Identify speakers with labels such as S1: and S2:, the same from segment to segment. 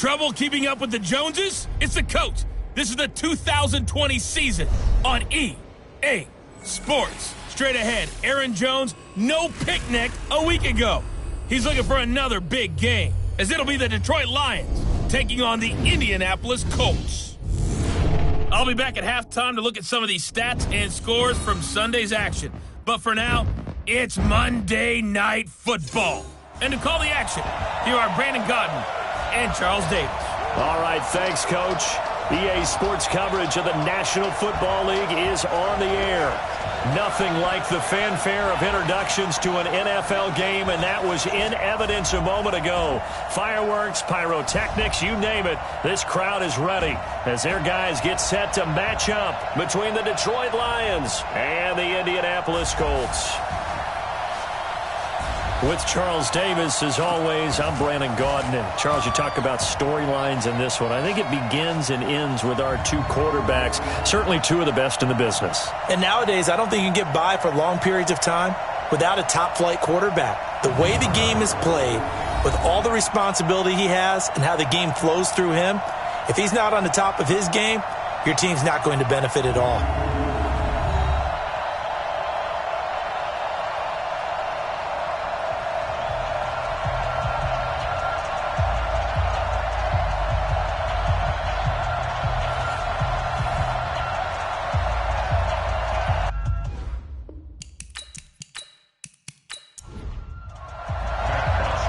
S1: Trouble keeping up with the Joneses? It's the Colts. This is the 2020 season on EA Sports. Straight ahead, Aaron Jones, no picnic a week ago. He's looking for another big game, as it'll be the Detroit Lions taking on the Indianapolis Colts. I'll be back at halftime to look at some of these stats and scores from Sunday's action. But for now, it's Monday Night Football. And to call the action, here are Brandon Gaudin and Charles Davis.
S2: All right, thanks, Coach. EA Sports coverage of the National Football League is on the air. Nothing like the fanfare of introductions to an NFL game, and that was in evidence a moment ago. Fireworks, pyrotechnics, you name it. This crowd is ready as their guys get set to match up between the Detroit Lions and the Indianapolis Colts. With Charles Davis, as always, I'm Brandon Gaudin. And Charles, you talk about storylines in this one. I think it begins and ends with our two quarterbacks, certainly two of the best in the business.
S3: And nowadays, I don't think you can get by for long periods of time without a top-flight quarterback. The way the game is played, with all the responsibility he has and how the game flows through him, if he's not on the top of his game, your team's not going to benefit at all.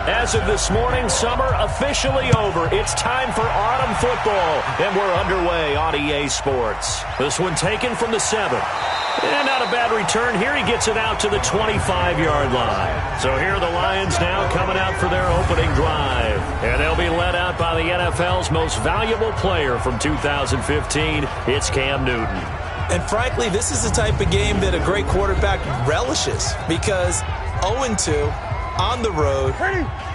S2: As of this morning, summer officially over. It's time for autumn football, and we're underway on EA Sports. This one taken from the 7. And not a bad return. Here he gets it out to the 25-yard line. So here are the Lions now coming out for their opening drive. And they'll be led out by the NFL's most valuable player from 2015. It's Cam Newton.
S3: And frankly, this is the type of game that a great quarterback relishes because 0-2 on the road,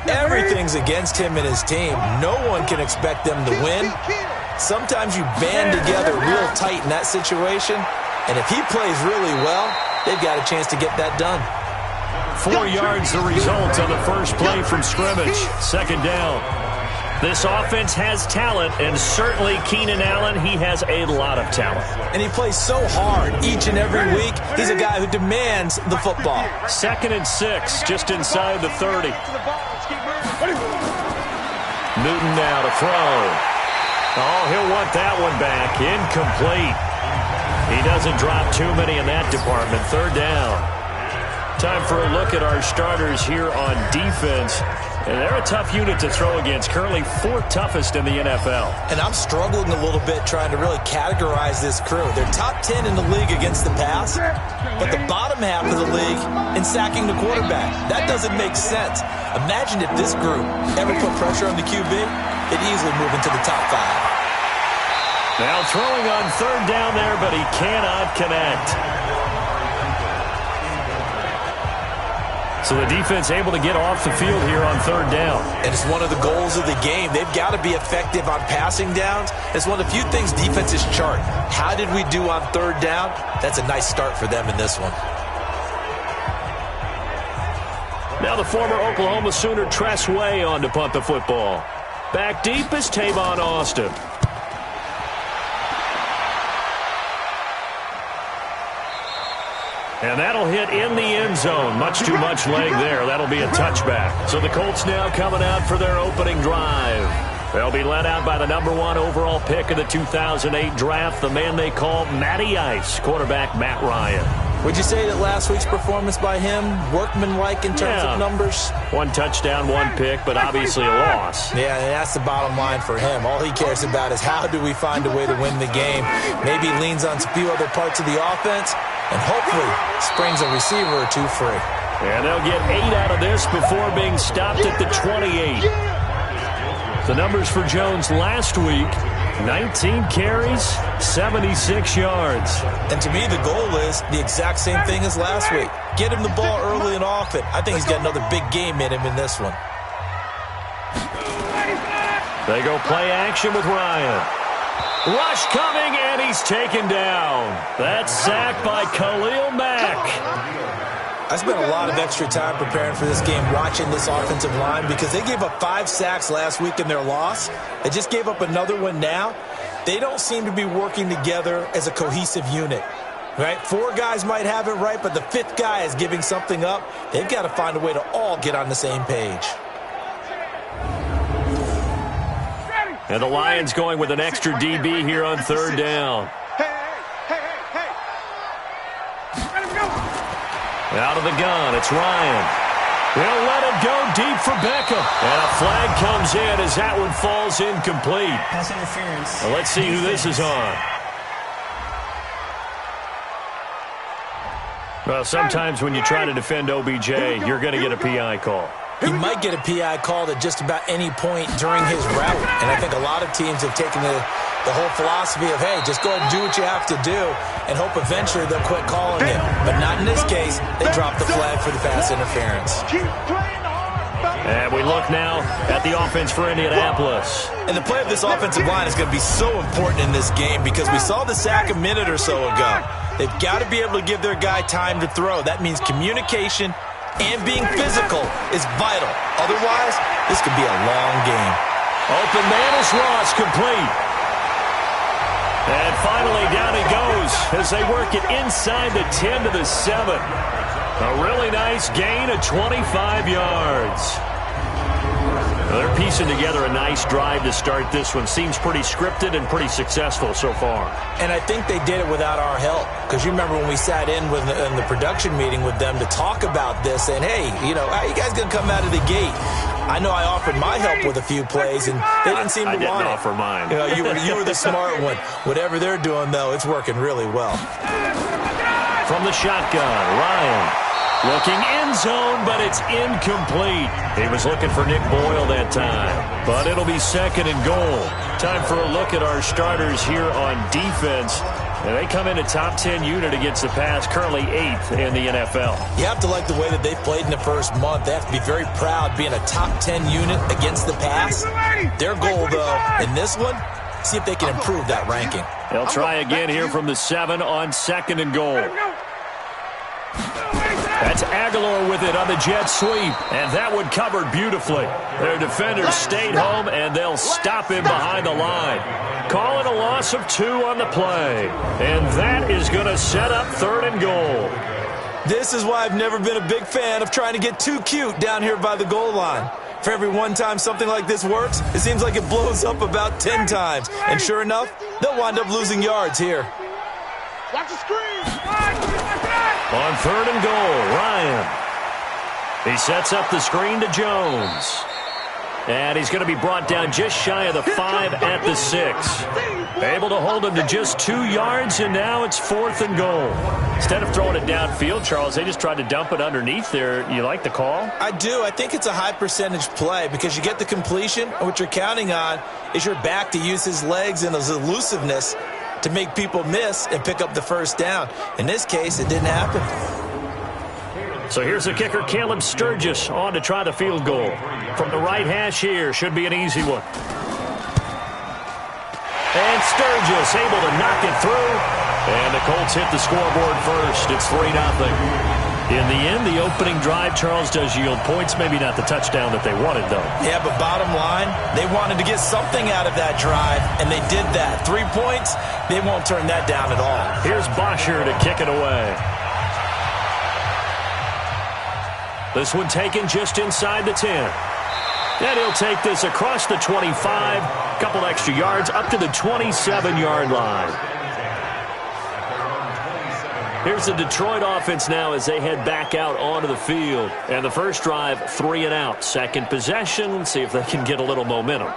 S3: everything's against him and his team. No one can expect them to win. Sometimes you band together real tight in that situation, and if he plays really well, they've got a chance to get that done.
S2: 4 yards the result on the first play from scrimmage. Second down. This offense has talent, and certainly Keenan Allen, he has a lot of talent.
S3: And he plays so hard each and every week. He's a guy who demands the football.
S2: 2nd and 6, just inside the 30. Newton now to throw. Oh, he'll want that one back. Incomplete. He doesn't drop too many in that department. 3rd down. Time for a look at our starters here on defense. And they're a tough unit to throw against, currently 4th toughest in the NFL.
S3: And I'm struggling a little bit trying to really categorize this crew. They're top 10 in the league against the pass, but the bottom half of the league in sacking the quarterback. That doesn't make sense. Imagine if this group ever put pressure on the QB, it'd easily move into the top 5.
S2: Now throwing on 3rd down there, but he cannot connect. So the defense able to get off the field here on 3rd down.
S3: And it's one of the goals of the game. They've got to be effective on passing downs. It's one of the few things defenses chart. How did we do on 3rd down? That's a nice start for them in this one.
S2: Now the former Oklahoma Sooner Tress Way on to punt the football. Back deep is Tavon Austin. And that'll hit in the end zone. Much too much leg there. That'll be a touchback. So the Colts now coming out for their opening drive. They'll be led out by the number 1 overall pick of the 2008 draft, the man they call Matty Ice, quarterback Matt Ryan.
S3: Would you say that last week's performance by him, workmanlike in terms of numbers?
S2: 1 touchdown, 1 pick, but obviously a loss.
S3: Yeah, and that's the bottom line for him. All he cares about is how do we find a way to win the game. Maybe leans on a few other parts of the offense, and hopefully springs a receiver or 2 free.
S2: And they'll get 8 out of this before being stopped at the 28. The numbers for Jones last week, 19 carries, 76 yards.
S3: And to me, the goal is the exact same thing as last week. Get him the ball early and often. I think he's got another big game in him in this one.
S2: They go play action with Ryan. Rush coming, and he's taken down. That's sacked by Khalil Mack.
S3: I spent a lot of extra time preparing for this game, watching this offensive line, because they gave up 5 sacks last week in their loss. They just gave up another one now. They don't seem to be working together as a cohesive unit. Right? 4 guys might have it right, but the 5th guy is giving something up. They've got to find a way to all get on the same page.
S2: And the Lions going with an extra DB here on 3rd down. Out of the gun, it's Ryan. They'll let it go deep for Beckham. And a flag comes in as that one falls incomplete.
S4: Pass interference.
S2: Well, let's see who this is on. Well, sometimes when you try to defend OBJ, you're going to get a PI call.
S3: He might get a PI called at just about any point during his route. And I think a lot of teams have taken the whole philosophy of, hey, just go ahead and do what you have to do and hope eventually they'll quit calling it. But not in this case. They dropped the flag for the pass interference.
S2: And we look now at the offense for Indianapolis.
S3: And the play of this offensive line is going to be so important in this game because we saw the sack a minute or so ago. They've got to be able to give their guy time to throw. That means communication and being physical is vital. Otherwise, this could be a long game.
S2: Open man is lost, complete. And finally, down he goes as they work it inside the 10 to the 7. A really nice gain of 25 yards. They're piecing together a nice drive to start this one. Seems pretty scripted and pretty successful so far.
S3: And I think they did it without our help. Because you remember when we sat in the production meeting with them to talk about this, and hey, you know, how you guys going to come out of the gate? I know I offered my help with a few plays, and they didn't seem to want it.
S2: I didn't offer mine.
S3: You know, you were the smart one. Whatever they're doing, though, it's working really well.
S2: From the shotgun, Ryan. Looking end zone, but it's incomplete. He was looking for Nick Boyle that time. But it'll be 2nd and goal. Time for a look at our starters here on defense. And they come in a top 10 unit against the pass, currently 8th in the NFL.
S3: You have to like the way that they've played in the first month. They have to be very proud being a top 10 unit against the pass. Their goal, though, in this one, see if they can improve that ranking.
S2: They'll try again here from the 7 on 2nd and goal. That's Aguilar with it on the jet sweep, and that one covered beautifully. Their defenders stayed home, and they'll stop him behind the line. Calling a loss of 2 on the play, and that is going to set up 3rd and goal.
S3: This is why I've never been a big fan of trying to get too cute down here by the goal line. For every one time something like this works, it seems like it blows up about 10 times. And sure enough, they'll wind up losing yards here.
S5: Watch the screen.
S2: On 3rd and goal, Ryan. He sets up the screen to Jones. And he's going to be brought down just shy of the 5 at the 6. Able to hold him to just 2 yards, and now it's 4th and goal. Instead of throwing it downfield, Charles, they just tried to dump it underneath there. You like the call?
S3: I do. I think it's a high percentage play because you get the completion, and what you're counting on is your back to use his legs and his elusiveness to make people miss and pick up the first down. In this case, it didn't happen.
S2: So here's the kicker, Caleb Sturgis, on to try the field goal. From the right hash here, should be an easy one. And Sturgis able to knock it through. And the Colts hit the scoreboard first. It's 3-0. In the end, the opening drive, Charles, does yield points. Maybe not the touchdown that they wanted, though.
S3: Yeah, but bottom line, they wanted to get something out of that drive, and they did that. 3 points, they won't turn that down at all.
S2: Here's Bosher to kick it away. This one taken just inside the 10. And he'll take this across the 25, a couple extra yards, up to the 27-yard line. Here's the Detroit offense now as they head back out onto the field. And the first drive, 3 and out. Second possession, see if they can get a little momentum.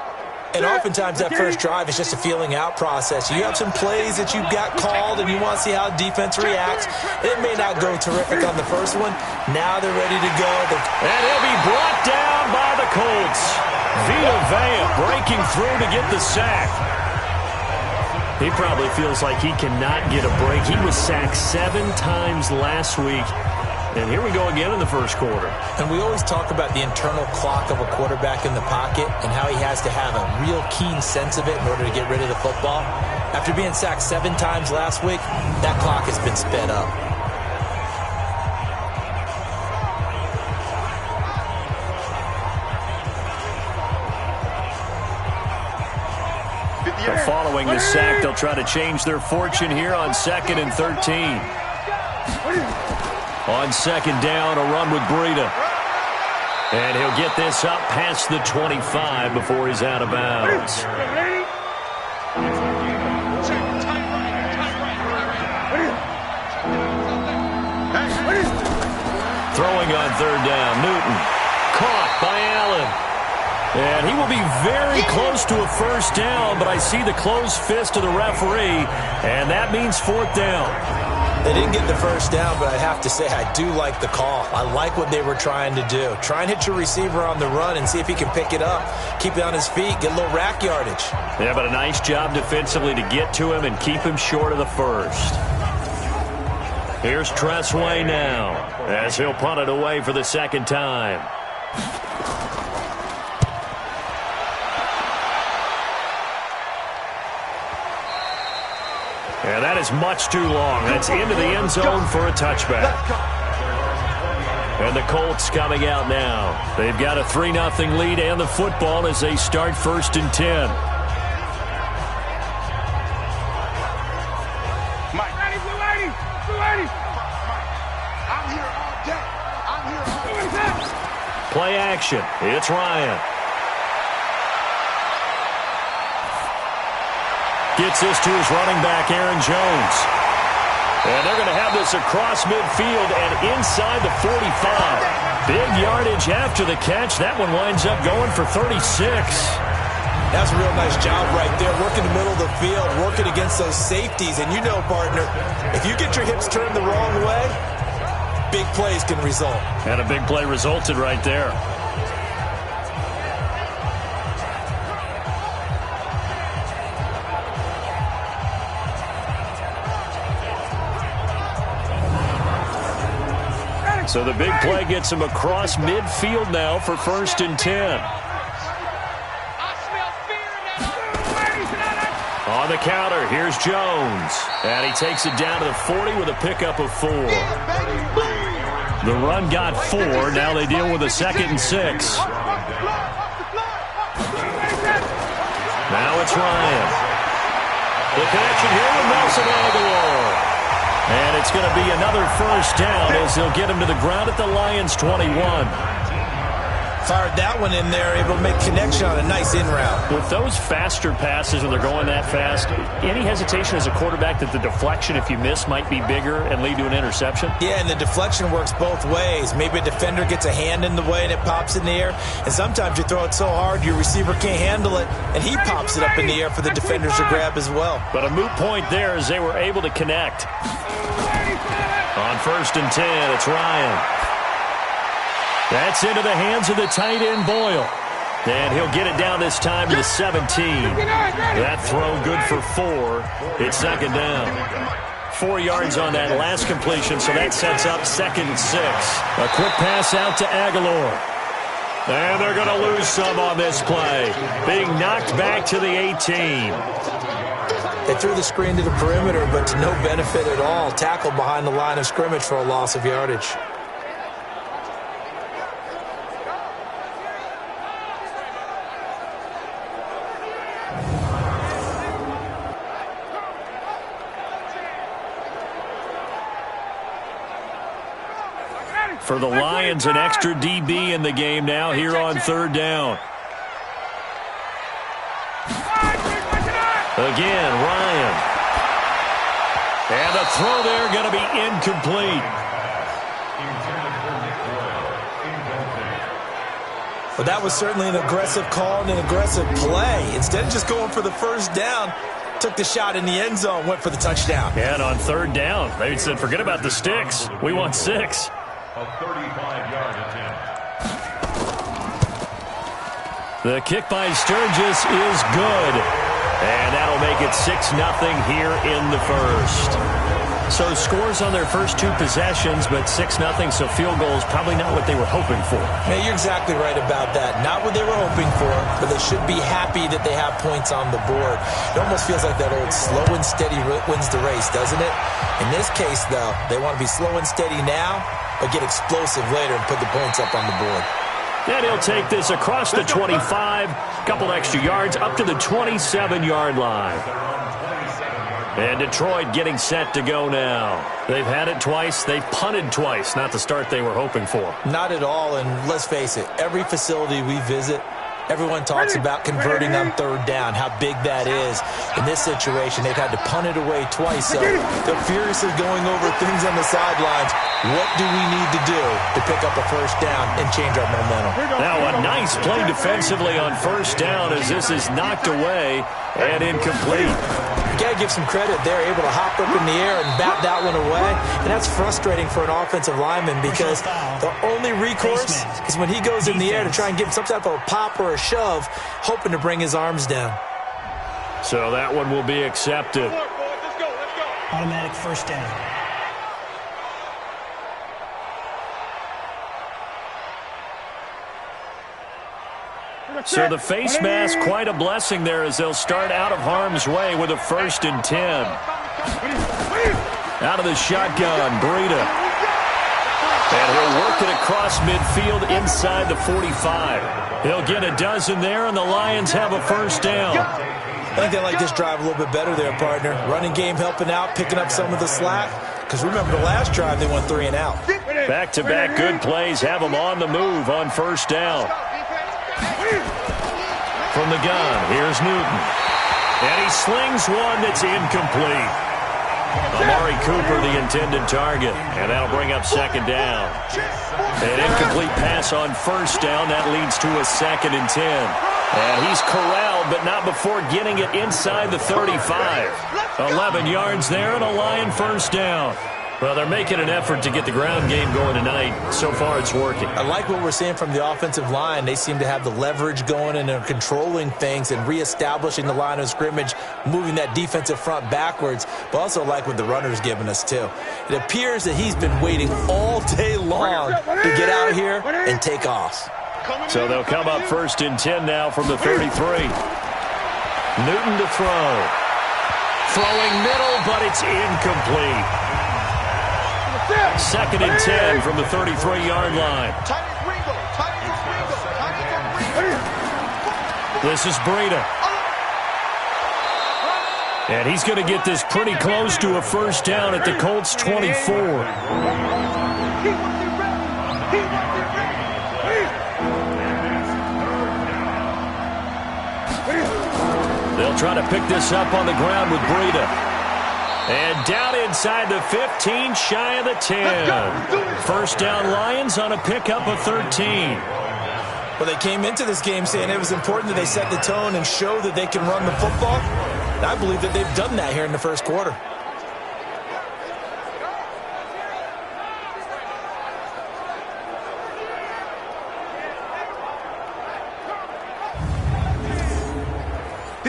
S3: And oftentimes that first drive is just a feeling out process. You have some plays that you've got called and you want to see how defense reacts. It may not go terrific on the first one. Now they're ready to go.
S2: And he'll be brought down by the Colts. Vita Vea breaking through to get the sack. He probably feels like he cannot get a break. He was sacked 7 times last week. And here we go again in the first quarter.
S3: And we always talk about the internal clock of a quarterback in the pocket and how he has to have a real keen sense of it in order to get rid of the football. After being sacked 7 times last week, that clock has been sped up.
S2: So following the sack, they'll try to change their fortune here on 2nd and 13. On 2nd down, a run with Breida. And he'll get this up past the 25 before he's out of bounds. Throwing on 3rd down, Newton. Caught by Allen. And he will be very close to a 1st down, but I see the closed fist of the referee, and that means 4th down.
S3: They didn't get the 1st down, but I have to say I do like the call. I like what they were trying to do. Try and hit your receiver on the run and see if he can pick it up, keep it on his feet, get a little rack yardage.
S2: Yeah, but a nice job defensively to get to him and keep him short of the 1st. Here's Tressway now as he'll punt it away for the 2nd time. And that is much too long. That's into the end zone for a touchback. And the Colts coming out now. They've got a 3-0 lead and the football as they start 1st and 10.
S5: Mike. I'm here all day.
S2: Play action. It's Ryan. Gets this to his running back, Aaron Jones. And they're going to have this across midfield and inside the 45. Big yardage after the catch. That one winds up going for 36.
S3: That's a real nice job right there, working the middle of the field, working against those safeties. And you know, partner, if you get your hips turned the wrong way, big plays can result.
S2: And a big play resulted right there. So the big play gets him across midfield now for 1st and 10. On the counter, here's Jones. And he takes it down to the 40 with a pickup of 4. The run got 4. Now they deal with a 2nd and 6. Now it's Ryan. The connection here with Nelson Aguilar. And it's going to be another 1st down as they'll get him to the ground at the Lions' 21.
S3: Fired that one in there, able to make connection on a nice in-route.
S2: With those faster passes when they're going that fast, any hesitation as a quarterback that the deflection, if you miss, might be bigger and lead to an interception?
S3: Yeah, and the deflection works both ways. Maybe a defender gets a hand in the way and it pops in the air. And sometimes you throw it so hard your receiver can't handle it, and he pops it up in the air for the defenders to grab as well.
S2: But a moot point there as they were able to connect. On 1st and 10, it's Ryan. That's into the hands of the tight end, Boyle. And he'll get it down this time to the 17. That throw good for 4. It's 2nd down. 4 yards on that last completion, so that sets up 2nd and 6. A quick pass out to Aguilar. And they're going to lose some on this play. Being knocked back to the 18.
S3: They threw the screen to the perimeter, but to no benefit at all. Tackled behind the line of scrimmage for a loss of yardage.
S2: For the Lions, an extra DB in the game now here on 3rd down. Again, Ryan. And the throw there going to be incomplete.
S3: Well, that was certainly an aggressive call and an aggressive play. Instead of just going for the 1st down, took the shot in the end zone, went for the touchdown.
S2: And on 3rd down, they said, forget about the sticks. We want 6.
S4: A 35-yard attempt.
S2: The kick by Sturgis is good. And that'll make it 6-0 here in the 1st. So scores on their first 2 possessions, but 6-0, so field goal is probably not what they were hoping for.
S3: Yeah, you're exactly right about that. Not what they were hoping for, but they should be happy that they have points on the board. It almost feels like that old slow and steady wins the race, doesn't it? In this case, though, they want to be slow and steady now, but get explosive later and put the points up on the board.
S2: And he'll take this across the 25, a couple extra yards, up to the 27-yard line. And Detroit getting set to go now. They've had it twice. They've punted twice. Not the start they were hoping for.
S3: Not at all, and let's face it, every facility we visit, everyone talks about converting on third down, how big that is. In this situation, they've had to punt it away twice, so they're furiously going over things on the sidelines. What do we need to do to pick up a first down and change our momentum?
S2: Now a nice play defensively on first down as this is knocked away and incomplete.
S3: You got to give some credit. They're able to hop up in the air and bat that one away. And that's frustrating for an offensive lineman because the only recourse is when he goes in the air to try and give some type of a pop or a shove, hoping to bring his arms down.
S2: So that one will be accepted.
S6: Automatic first down.
S2: So the face mask, quite a blessing there as they'll start out of harm's way with a 1st and 10. Out of the shotgun, Breida. And he'll work it across midfield inside the 45. He'll get a dozen there, and the Lions have a first down.
S3: I think they like this drive a little bit better there, partner. Running game helping out, picking up some of the slack. Because remember the last drive, they went 3 and out.
S2: Back-to-back good plays have them on the move on first down. From the gun, here's Newton. And he slings one that's incomplete. Amari Cooper, the intended target. And that'll bring up second down. An incomplete pass on first down. That leads to a 2nd and 10. And he's corralled, but not before getting it inside the 35. 11 yards there and a Lion first down. Well, they're making an effort to get the ground game going tonight. So far, it's working.
S3: I like what we're seeing from the offensive line. They seem to have the leverage going and they're controlling things and reestablishing the line of scrimmage, moving that defensive front backwards, but also like what the runner's giving us, too. It appears that he's been waiting all day long to get out here and take off.
S2: So they'll come up 1st and 10 now from the 33. Newton to throw. Throwing middle, but it's incomplete. 2nd and 10 from the 33-yard line. This is Breida. And he's going to get this pretty close to a first down at the Colts 24. They'll try to pick this up on the ground with Breida. And down inside the 15, shy of the 10. First down Lions on a pickup of 13.
S3: Well, they came into this game saying it was important that they set the tone and show that they can run the football. And I believe that they've done that here in the first quarter.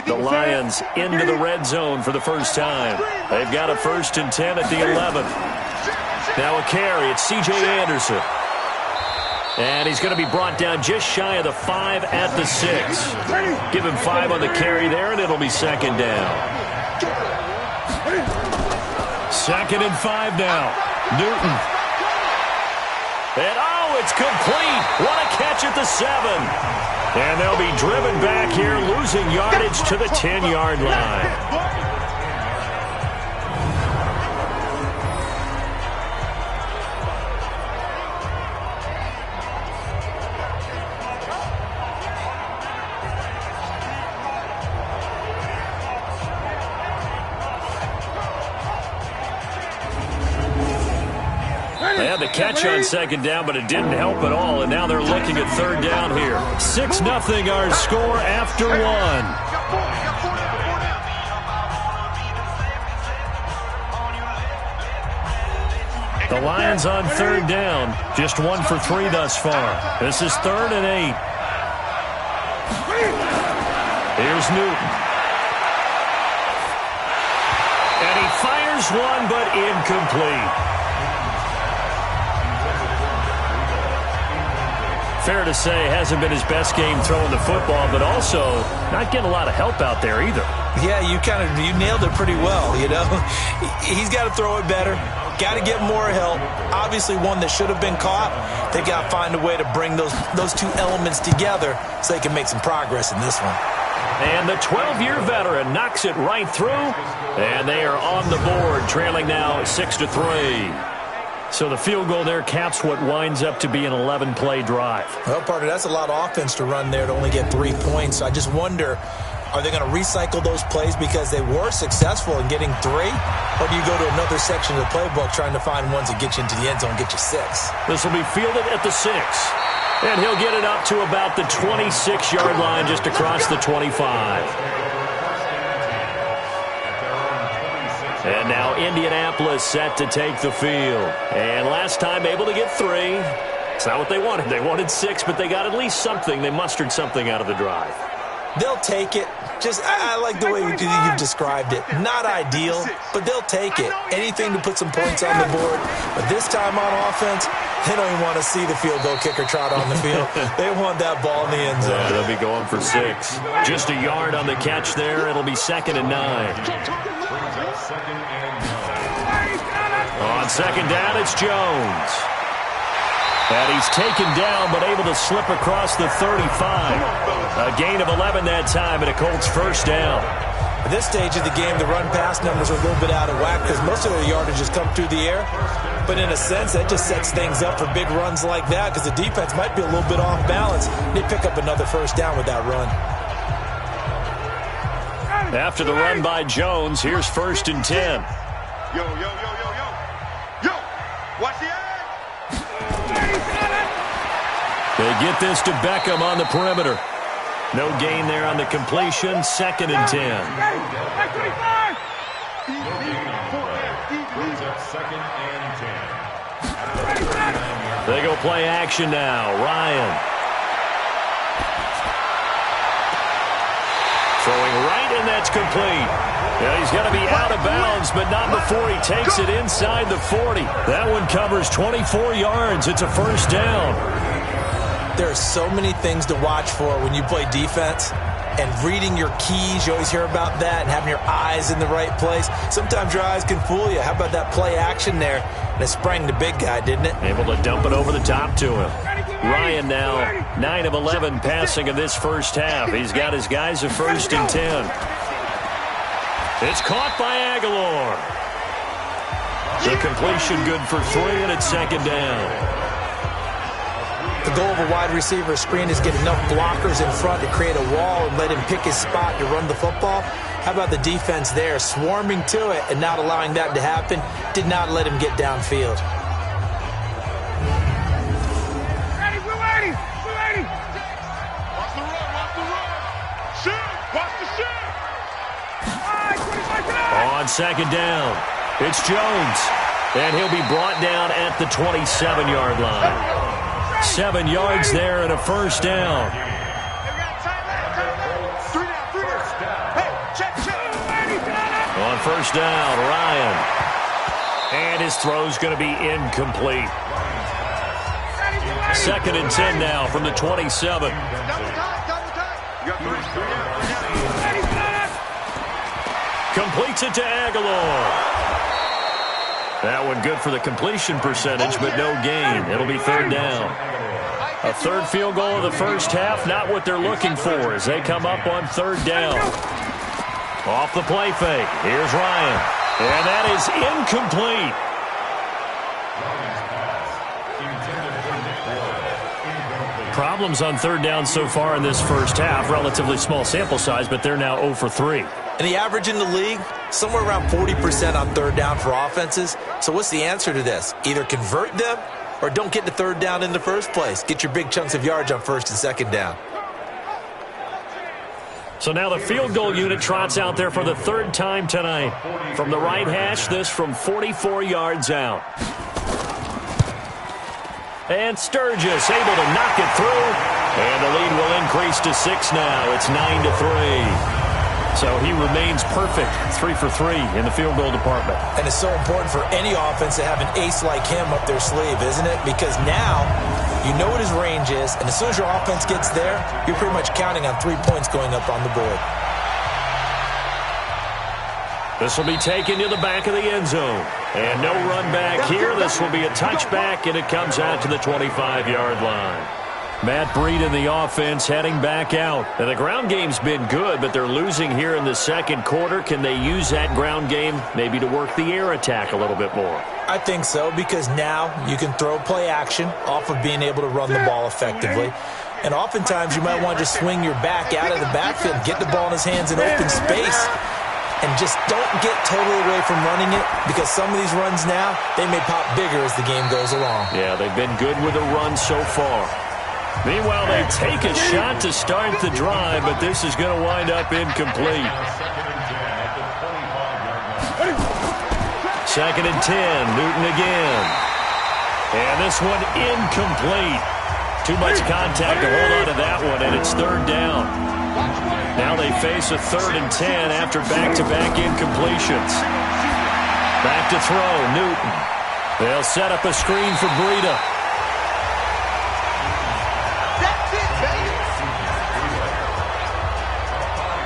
S2: The Lions into the red zone for the first time. They've got a 1st and 10 at the 11th. Now a carry. It's C.J. Anderson. And he's going to be brought down just shy of the 5 at the 6. Give him 5 on the carry there, and it'll be 2nd down. 2nd and 5 now. Newton. And oh, it's complete. What a catch at the 7. And they'll be driven back here, losing yardage to the 10-yard line. They had the catch on 2nd down, but it didn't help at all, and now they're looking at 3rd down here. 6-0 our score after 1. The Lions on 3rd down, just 1 for 3 thus far. This is 3rd and 8. Here's Newton. And he fires one, but incomplete. Fair to say, hasn't been his best game throwing the football, but also not getting a lot of help out there either.
S3: Yeah, you nailed it pretty well, you know. He's got to throw it better. got to get more help. Obviously one that should have been caught. They got to find a way to bring those two elements together so they can make some progress in this one.
S2: And the 12-year veteran knocks it right through, and they are on the board, trailing now 6-3. So the field goal there caps what winds up to be an 11-play drive.
S3: Well, partner, that's a lot of offense to run there to only get 3 points. So I just wonder, are they going to recycle those plays because they were successful in getting 3? Or do you go to another section of the playbook trying to find ones that get you into the end zone and get you 6?
S2: This will be fielded at the 6. And he'll get it up to about the 26-yard line, just across the 25. And now Indianapolis set to take the field. And last time able to get 3. It's not what they wanted. They wanted 6, but they got at least something. They mustered something out of the drive.
S3: They'll take it. I like the way you've described it. Not ideal, but they'll take it. Anything to put some points on the board. But this time on offense, they don't even want to see the field goal kicker trot on the field. They want that ball in the end zone.
S2: Yeah, they'll be going for 6. Just a yard on the catch there. It'll be 2nd and 9. On 2nd down, it's Jones. And he's taken down, but able to slip across the 35. A gain of 11 that time, and a Colts first down.
S3: At this stage of the game, the run-pass numbers are a little bit out of whack because most of their yardage has come through the air. But in a sense, that just sets things up for big runs like that because the defense might be a little bit off balance. They pick up another first down with that run.
S2: After the run by Jones, here's 1st and 10.
S5: Yo, yo, yo, yo, yo. Yo, watch the edge.
S2: They get this to Beckham on the perimeter. No gain there on the completion. 2nd and 10. They go play action now. Ryan. Throwing right, and that's complete. Yeah, he's going to be out of bounds, but not before he takes it inside the 40. That one covers 24 yards. It's a first down.
S3: There are so many things to watch for when you play defense. And reading your keys, you always hear about that, and having your eyes in the right place. Sometimes your eyes can fool you. How about that play action there? And it sprang the big guy, didn't it?
S2: Able to dump it over the top to him. Ryan now 9 of 11 passing in this first half. He's got his guys at 1st and 10. It's caught by Aguilar. The completion good for 3, and it's 2nd down.
S3: The goal of a wide receiver screen is get enough blockers in front to create a wall and let him pick his spot to run the football. How about the defense there, swarming to it and not allowing that to happen? Did not let him get downfield.
S5: We're ready. Watch the run, watch the run. Shoot, watch the shoot.
S2: On 2nd down, it's Jones. And he'll be brought down at the 27-yard line. 7 yards there and a first down. On first down, Ryan. And his throw's going to be incomplete. 2nd and 10 now from the 27. Completes it to Aguilar. That one good for the completion percentage, but no gain. It'll be 3rd down. A 3rd field goal of the first half, not what they're looking for as they come up on 3rd down. Off the play fake. Here's Ryan. And that is incomplete. Problems on 3rd down so far in this first half. Relatively small sample size, but they're now 0 for 3.
S3: And the average in the league, somewhere around 40% on 3rd down for offenses. So what's the answer to this? Either convert them or don't get to 3rd down in the first place. Get your big chunks of yards on 1st and 2nd down.
S2: So now the field goal unit trots out there for the 3rd time tonight. From the right hash, this from 44 yards out. And Sturgis able to knock it through. And the lead will increase to 6 now. It's 9-3. So he remains perfect, 3 for 3 in the field goal department.
S3: And it's so important for any offense to have an ace like him up their sleeve, isn't it? Because now you know what his range is, and as soon as your offense gets there, you're pretty much counting on 3 points going up on the board.
S2: This will be taken to the back of the end zone. And no run back here. This will be a touchback, and it comes out to the 25-yard line. Matt Breed in the offense heading back out. Now, the ground game's been good, but they're losing here in the second quarter. Can they use that ground game maybe to work the air attack a little bit more? I think so, because now you can throw play action off of being able to run the ball effectively. And oftentimes you might want to just swing your back out of the backfield, get the ball in his hands in open space, and just don't get totally away from running it, because some of these runs now, they may pop bigger as the game goes along. Yeah, they've been good with the run so far. Meanwhile, they take a shot to start the drive, but this is going to wind up incomplete. 2nd and 10, Newton again. And this one incomplete. Too much contact to hold on to that one, and it's 3rd down. Now they face a 3rd and 10 after back-to-back incompletions. Back to throw, Newton. They'll set up a screen for Breida.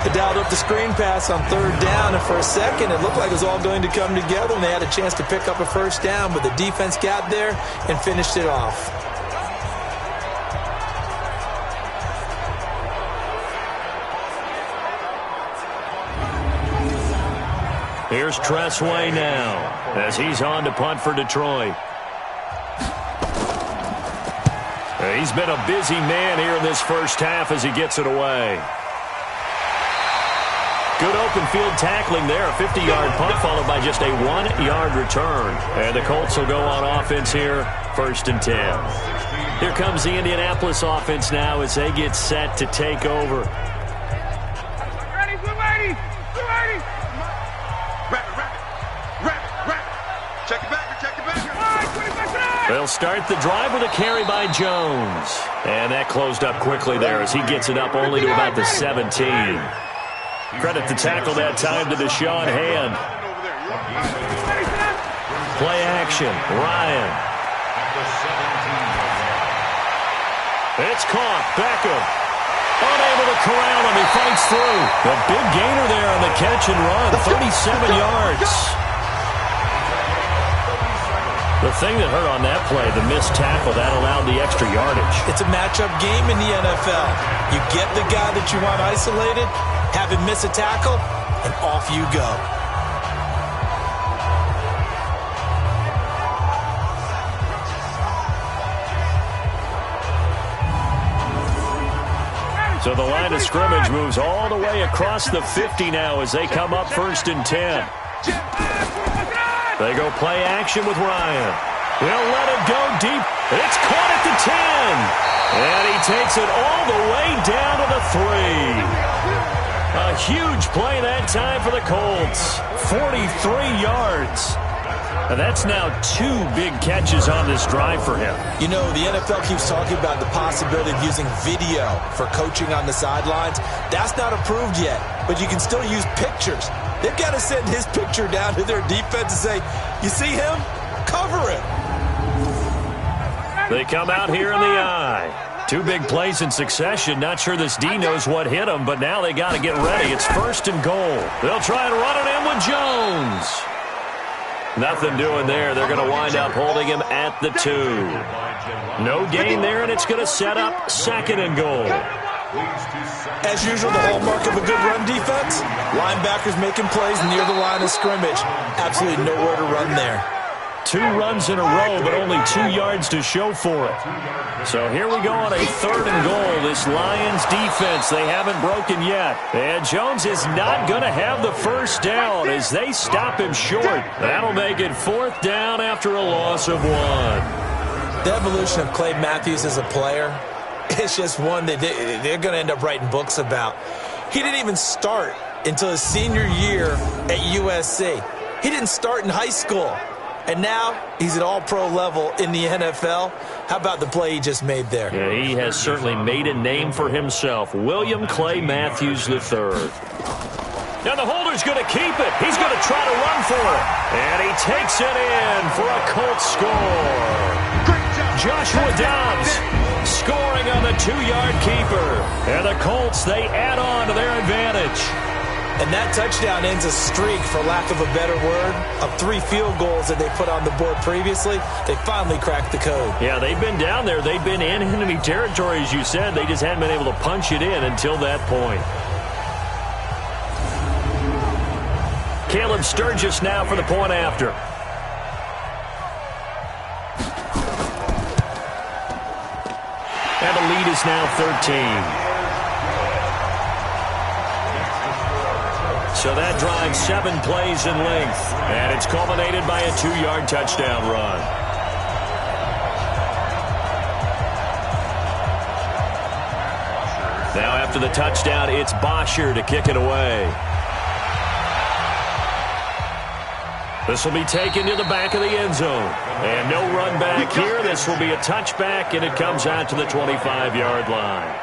S2: They dialed up the screen pass on 3rd down, and for a second it looked like it was all going to come together, and they had a chance to pick up a 1st down, but the defense got there and finished it off. Here's Tressway now as he's on to punt for Detroit. He's been a busy man here in this first half as he gets it away. Good open field tackling there. A 50-yard punt followed by just a 1-yard return. And the Colts will go on offense here, 1st and 10. Here comes the Indianapolis offense now as they get set to take over.
S5: Ready, we're ready, we're ready. Check it back.
S2: They'll start the drive with a carry by Jones. And that closed up quickly there as he gets it up only to about the 17. Credit the tackle that time to Deshaun Hand. Play action, Ryan. It's caught, Beckham. Unable to corral him, he fights through. The big gainer there on the catch and run, 37 yards. The thing that hurt on that play, the missed tackle, that allowed the extra yardage. It's a matchup game in the NFL. You get the guy that you want isolated, have him miss a tackle, and off you go. So the line of scrimmage moves all the way across the 50 now as they come up 1st and 10. They go play action with Ryan. They'll let it go deep. It's caught at the 10. And he takes it all the way down to the 3. A huge play that time for the Colts. 43 yards. And that's now 2 big catches on this drive for him. You know, the NFL keeps talking about the possibility of using video for coaching on the sidelines. That's not approved yet, but you can still use pictures. They've got to send his picture down to their defense and say, you see him? Cover him. They come out here in the eye. 2 big plays in succession. Not sure this D knows what hit him, but now they got to get ready. It's 1st and goal. They'll try and run it in with Jones. Nothing doing there. They're going to wind up holding him at the 2. No gain there, and it's going to set up 2nd and goal. As usual, the hallmark of a good run defense, linebackers making plays near the line of scrimmage. Absolutely nowhere to run there. 2 runs in a row, but only 2 yards to show for it. So here we go on a 3rd and goal. This Lions defense, they haven't broken yet. And Jones is not going to have the 1st down as they stop him short. That'll make it 4th down after a loss of 1. The evolution of Clay Matthews as a player, it's just one that they're going to end up writing books about. He didn't even start until his senior year at USC. He didn't start in high school. And now he's at all-pro level in the NFL. How about the play he just made there? Yeah, he has certainly made a name for himself. William Clay Matthews III. Now the holder's going to keep it. He's going to try to run for it. And he takes it in for a Colts score. Joshua Dobbs scoring on the 2-yard keeper. And the Colts, they add on to their advantage.
S3: And that touchdown ends a streak, for lack of a better word, of 3 field goals that they put on the board previously. They finally cracked the code.
S2: Yeah, they've been down there. They've been in enemy territory, as you said. They just hadn't been able to punch it in until that point. Caleb Sturgis now for the point after. And the lead is now 13. So that drives 7 plays in length, and it's culminated by a 2-yard touchdown run. Now after the touchdown, it's Bosher to kick it away. This will be taken to the back of the end zone. And no run back here. This will be a touchback, and it comes out to the 25-yard line.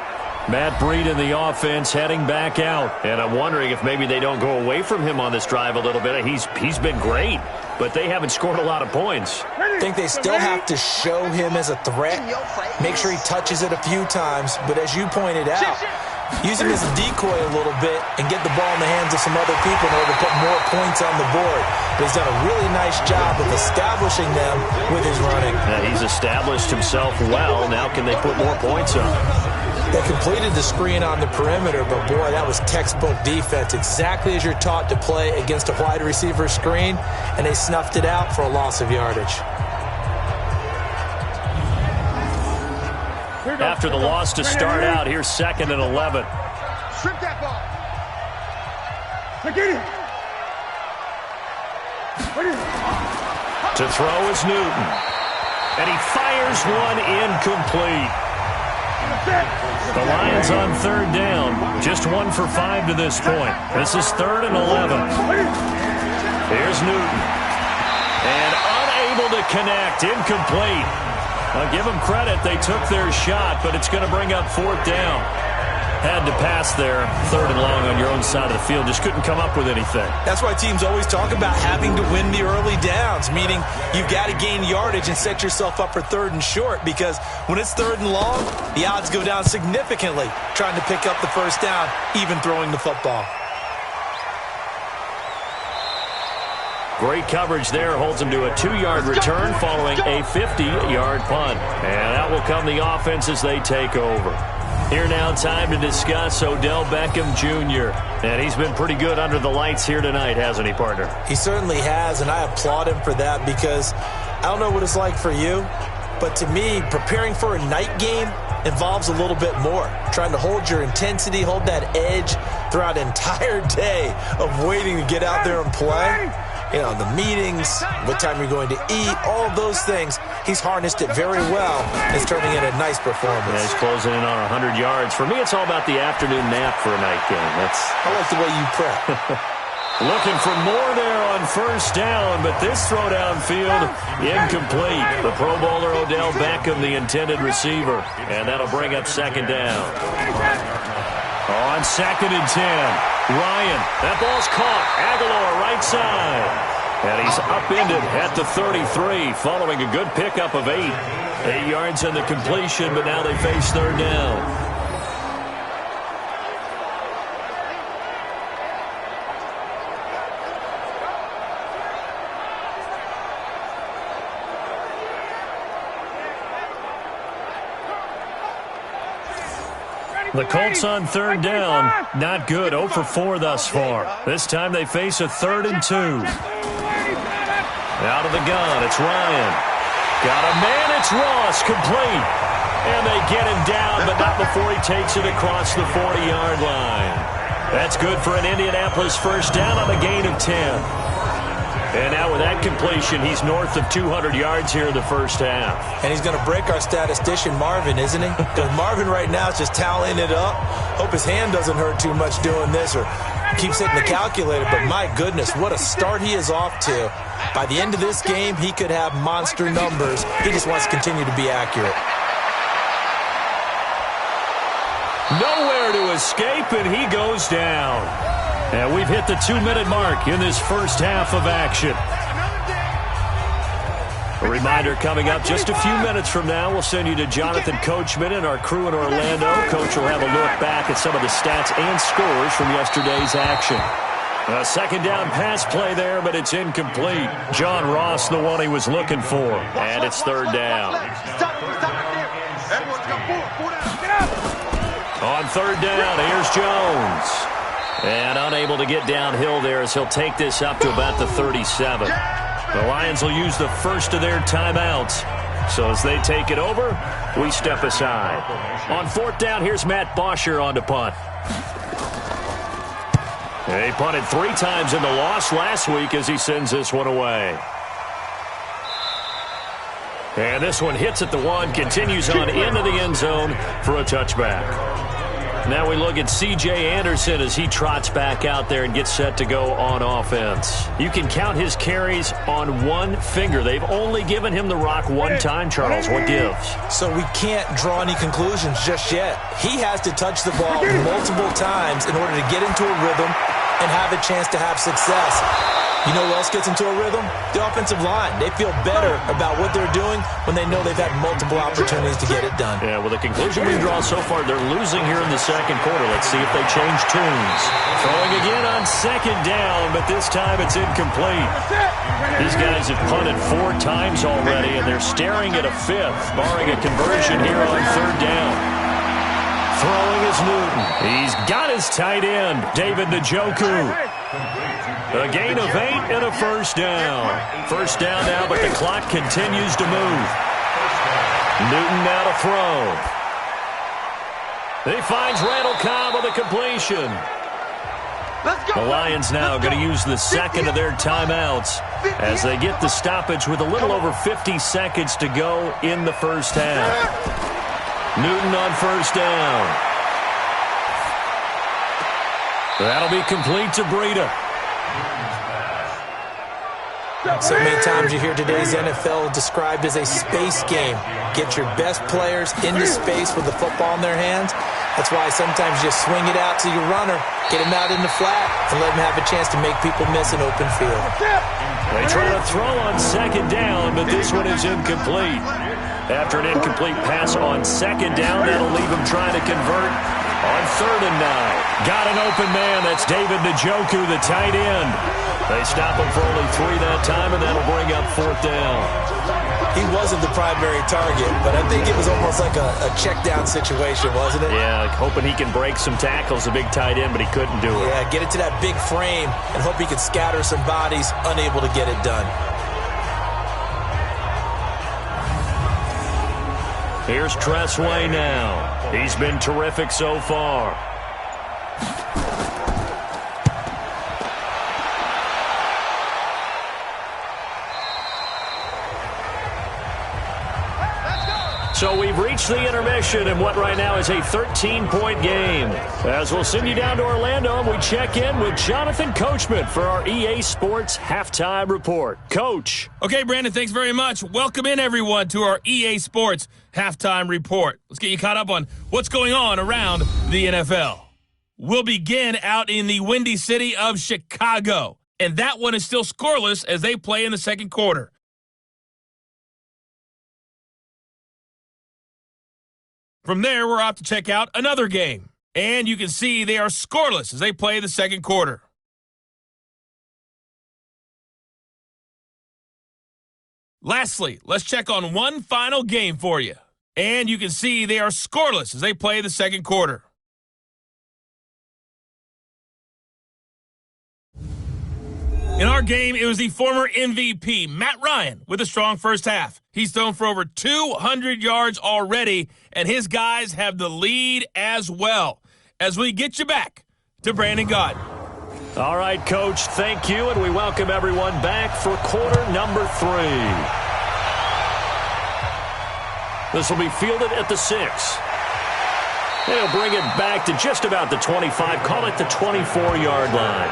S2: Matt Breed in the offense heading back out. And I'm wondering if maybe they don't go away from him on this drive a little bit. He's been great, but they haven't scored a lot of points.
S3: I think they still have to show him as a threat. Make sure he touches it a few times. But as you pointed out, use him as a decoy a little bit and get the ball in the hands of some other people in order to put more points on the board. But he's done a really nice job of establishing them with his running.
S2: He's established himself well. Now can they put more points up?
S3: They completed the screen on the perimeter, but boy, that was textbook defense. Exactly as you're taught to play against a wide receiver screen, and they snuffed it out for a loss of yardage.
S2: After the loss to start out, here's 2nd and 11.
S5: Strip that ball. Now get it.
S2: To throw is Newton. And he fires one incomplete. The Lions on 3rd down. Just 1 for 5 to this point. This is 3rd and 11. Here's Newton. And unable to connect. Incomplete. I'll give them credit. They took their shot, but it's going to bring up 4th down. Had to pass there, 3rd and long on your own side of the field. Just couldn't come up with anything.
S3: That's why teams always talk about having to win the early downs, meaning you've got to gain yardage and set yourself up for 3rd and short, because when it's 3rd and long, the odds go down significantly trying to pick up the 1st down, even throwing the football.
S2: Great coverage there. Holds him to a 2-yard return following a 50-yard punt. And that will come the offense as they take over. Here now, time to discuss Odell Beckham Jr. And he's been pretty good under the lights here tonight, hasn't he, partner?
S3: He certainly has, and I applaud him for that, because I don't know what it's like for you, but to me, preparing for a night game involves a little bit more. Trying to hold your intensity, hold that edge throughout an entire day of waiting to get out there and play. You know, the meetings, what time you're going to eat, all of those things. He's harnessed it very well. It's turning in a nice performance.
S2: Yeah, he's closing in on 100 yards. For me, it's all about the afternoon nap for a night game.
S3: I like the way you prep.
S2: Looking for more there on 1st down, but this throw downfield, incomplete. The Pro Bowler Odell Beckham, the intended receiver. And that'll bring up 2nd down. On 2nd and 10, Ryan. That ball's caught. Aguilar right side. And he's upended at the 33 following a good pickup of 8. 8 yards on the completion, but now they face 3rd down. The Colts on 3rd down. Not good. 0 for 4 thus far. This time they face a 3rd and 2. Out of the gun, it's Ryan. Got a man, it's Ross, complete. And they get him down, but not before he takes it across the 40-yard line. That's good for an Indianapolis 1st down on a gain of 10. And now with that completion, he's north of 200 yards here in the 1st half.
S3: And he's going to break our statistician, Marvin, isn't he? Because Marvin right now is just tallying it up. Hope his hand doesn't hurt too much doing this or keeps hitting the calculator. But my goodness, what a start he is off to. By the end of this game, he could have monster numbers. He just wants to continue to be accurate.
S2: Nowhere to escape, and he goes down. And we've hit the 2-minute mark in this 1st half of action. A reminder coming up just a few minutes from now. We'll send you to Jonathan Coachman and our crew in Orlando. Coach will have a look back at some of the stats and scores from yesterday's action. A second down pass play there, but it's incomplete. John Ross, the one he was looking for. And it's third down. On third down, here's Jones. And unable to get downhill there as he'll take this up to about the 37. The Lions will use the first of their timeouts. So as they take it over, we step aside. On fourth down, here's Matt Bosher on to punt. He punted 3 times in the loss last week as he sends this one away. And this one hits at the 1, continues on into the end zone for a touchback. Now we look at C.J. Anderson as he trots back out there and gets set to go on offense. You can count his carries on one finger. They've only given him the rock one time, Charles. What gives?
S3: So we can't draw any conclusions just yet. He has to touch the ball multiple times in order to get into a rhythm and have a chance to have success. You know who else gets into a rhythm? The offensive line. They feel better about what they're doing when they know they've had multiple opportunities to get it done.
S2: Yeah, well, the conclusion we draw so far, they're losing here in the second quarter. Let's see if they change tunes. Throwing again on second down, but this time it's incomplete. These guys have punted 4 times already, and they're staring at a 5th, barring a conversion here on third down. Throwing is Newton. He's got his tight end, David Njoku. A gain of 8 and a first down. First down now, but the clock continues to move. Newton now to throw. He finds Randall Cobb with a completion. The Lions now going to use the second of their timeouts as they get the stoppage with a little over 50 seconds to go in the first half. Newton on first down. That'll be complete to Breida.
S3: So many times you hear today's NFL described as a space game. Get your best players into space with the football in their hands. That's why sometimes you just swing it out to your runner, get him out in the flat, and let him have a chance to make people miss an open field.
S2: They try to throw on second down, but this one is incomplete. After an incomplete pass on second down, that'll leave him trying to convert on 3rd and 9. Got an open man. That's David Njoku, the tight end. They stop him for only 3 that time, and that'll bring up 4th down.
S3: He wasn't the primary target, but I think it was almost like a check-down situation, wasn't it?
S2: Yeah, like hoping he can break some tackles, a big tight end, but he couldn't do it.
S3: Yeah, get it to that big frame and hope he could scatter some bodies, unable to get it done.
S2: Here's Tressway now. He's been terrific so far. So we've reached the intermission in what right now is a 13-point game. As we'll send you down to Orlando, and we check in with Jonathan Coachman for our EA Sports Halftime Report. Coach.
S1: Okay, Brandon, thanks very much. Welcome in, everyone, to our EA Sports Halftime Report. Let's get you caught up on what's going on around the NFL. We'll begin out in the windy city of Chicago, and that one is still scoreless as they play in the second quarter. From there, we're off to check out another game. And you can see they are scoreless as they play the second quarter. Lastly, let's check on one final game for you. And you can see they are scoreless as they play the second quarter. In our game, it was the former MVP, Matt Ryan, with a strong first half. He's thrown for over 200 yards already, and his guys have the lead as well. As we get you back to Brandon Gaudin.
S2: All right, Coach, thank you, and we welcome everyone back for quarter number 3. This will be fielded at the 6. They'll bring it back to just about the 25, call it the 24-yard line.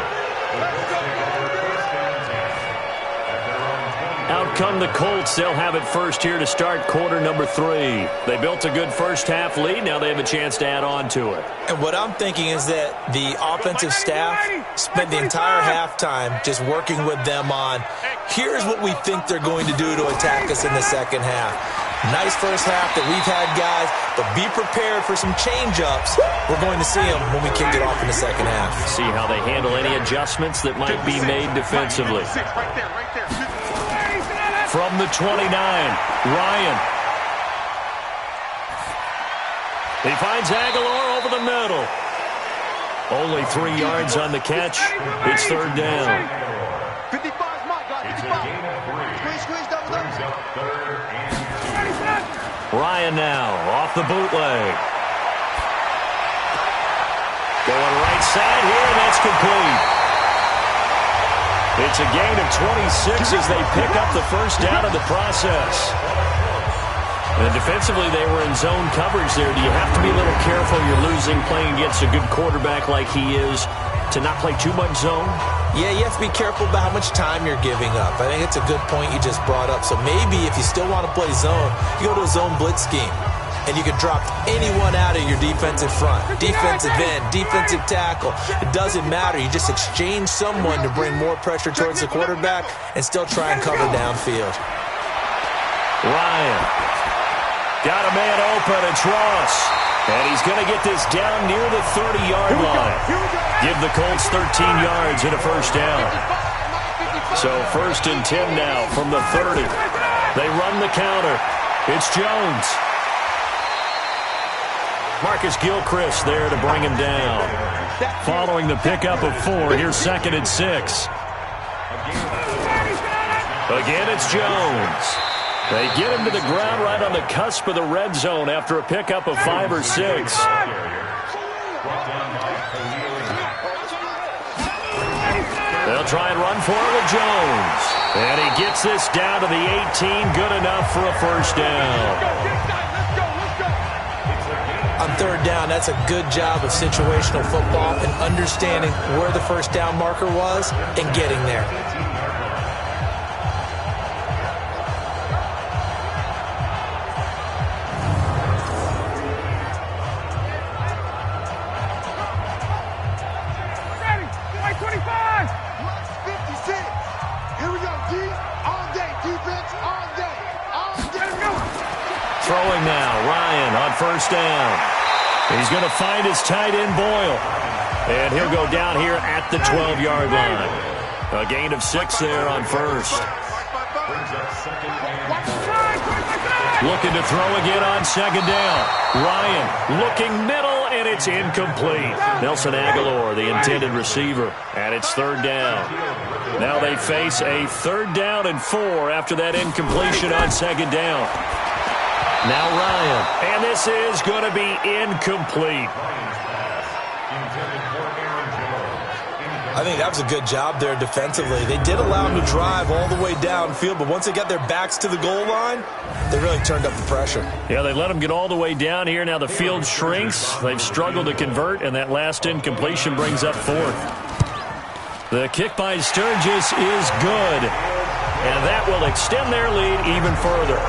S2: Out come the Colts. They'll have it first here to start quarter number 3. They built a good first half lead. Now they have a chance to add on to it.
S3: And what I'm thinking is that the offensive staff spent the entire halftime just working with them on, here's what we think they're going to do to attack us in the second half. Nice first half that we've had, guys, but be prepared for some change-ups. We're going to see them when we kick it off in the second half.
S2: See how they handle any adjustments that might be made defensively. From the 29, Ryan. He finds Aguilar over the middle. Only 3 yards on the catch. It's third down.
S5: 55's my guy. 55. Squeeze, double.
S2: Ryan now off the bootleg. Going right side here, and that's complete. It's a gain of 26 as they pick up the first down in the process. And defensively, they were in zone coverage there. Do you have to be a little careful? You're losing playing against a good quarterback like he is to not play too much zone?
S3: Yeah, you have to be careful about how much time you're giving up. I think it's a good point you just brought up. So maybe if you still want to play zone, you go to a zone blitz scheme. And you can drop anyone out of your defensive front, defensive end, defensive tackle. It doesn't matter. You just exchange someone to bring more pressure towards the quarterback and still try and cover downfield.
S2: Ryan. Got a man open. It's Ross. And he's going to get this down near the 30-yard line. Give the Colts 13 yards and a first down. So 1st and 10 now from the 30. They run the counter. It's Jones. Marcus Gilchrist there to bring him down. Following the pickup of 4, here's 2nd and 6. Again, it's Jones. They get him to the ground right on the cusp of the red zone after a pickup of 5 or 6. They'll try and run for it with Jones. And he gets this down to the 18. Good enough for a first down.
S3: On third down, that's a good job of situational football and understanding where the first down marker was and getting there.
S2: Throwing now, Ryan on first down. He's going to find his tight end, Boyle. And he'll go down here at the 12-yard line. A gain of 6 there on first. Looking to throw again on second down. Ryan looking middle, and it's incomplete. Nelson Aguilar, the intended receiver, and it's third down. Now they face a 3rd down and 4 after that incompletion on second down. Now Ryan, and this is going to be incomplete.
S3: I think that was a good job there defensively. They did allow him to drive all the way downfield, but once they got their backs to the goal line, they really turned up the pressure.
S2: Yeah, they let him get all the way down here. Now the field shrinks. They've struggled to convert, and that last incompletion brings up 4th. The kick by Sturgis is good, and that will extend their lead even further.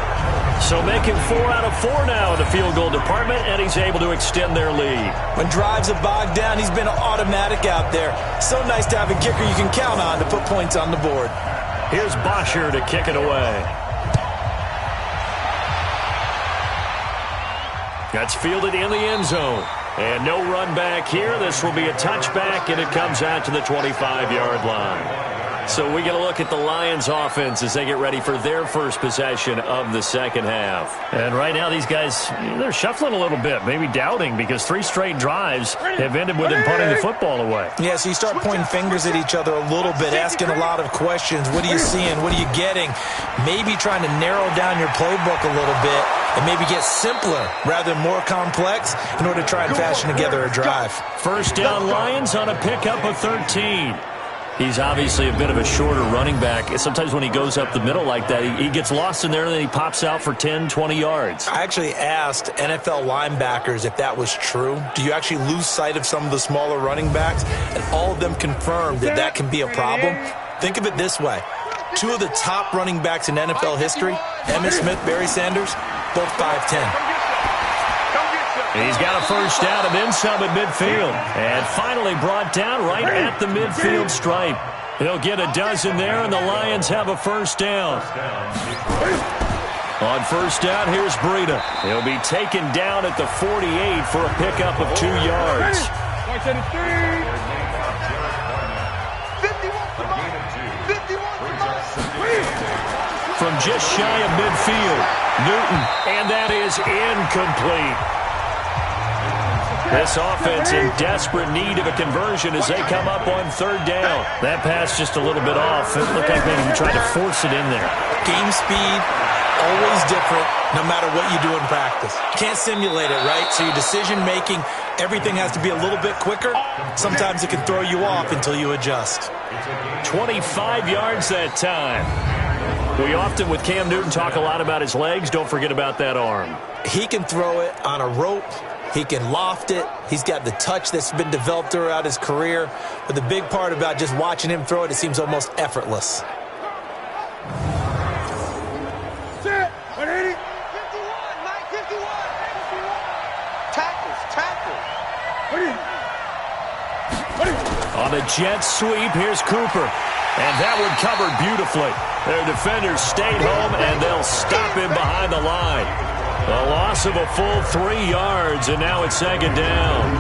S2: So making 4 out of 4 now in the field goal department, and he's able to extend their lead.
S3: When drives are bogged down, he's been automatic out there. So nice to have a kicker you can count on to put points on the board.
S2: Here's Bosher to kick it away. That's fielded in the end zone. And no run back here. This will be a touchback, and it comes out to the 25-yard line. So we get a look at the Lions offense as they get ready for their first possession of the second half. And right now these guys, they're shuffling a little bit, maybe doubting, because 3 straight drives have ended with them punting the football away.
S3: Yeah, so you start pointing fingers at each other a little bit, asking a lot of questions. What are you seeing? What are you getting? Maybe trying to narrow down your playbook a little bit and maybe get simpler rather than more complex in order to try and fashion together a drive.
S2: First down Lions on a pickup of 13. He's obviously a bit of a shorter running back. Sometimes when he goes up the middle like that, he gets lost in there and then he pops out for 10, 20 yards.
S3: I actually asked NFL linebackers if that was true. Do you actually lose sight of some of the smaller running backs? And all of them confirmed that that can be a problem. Think of it this way. 2 of the top running backs in NFL history, Emmitt Smith, Barry Sanders, both 5'10".
S2: He's got a first down and then some at midfield. And finally brought down right at the midfield stripe. He'll get a dozen there, and the Lions have a first down. On first down, here's Breida. He'll be taken down at the 48 for a pickup of 2 yards. From just shy of midfield, Newton, and that is incomplete. This offense in desperate need of a conversion as they come up on third down. That pass just a little bit off. It looked like maybe he tried to force it in there.
S3: Game speed, always different, no matter what you do in practice. Can't simulate it, right? So your decision-making, everything has to be a little bit quicker. Sometimes it can throw you off until you adjust.
S2: 25 yards that time. We often, with Cam Newton, talk a lot about his legs. Don't forget about that arm.
S3: He can throw it on a rope. He can loft it. He's got the touch that's been developed throughout his career. But the big part about just watching him throw it seems almost effortless.
S5: Set. 180. 51. Mike, 51. Tackles.
S2: On the jet sweep, here's Cooper. And that one covered beautifully. Their defenders stayed home, and they'll stop him behind the line. A loss of a full 3 yards, and now it's second down.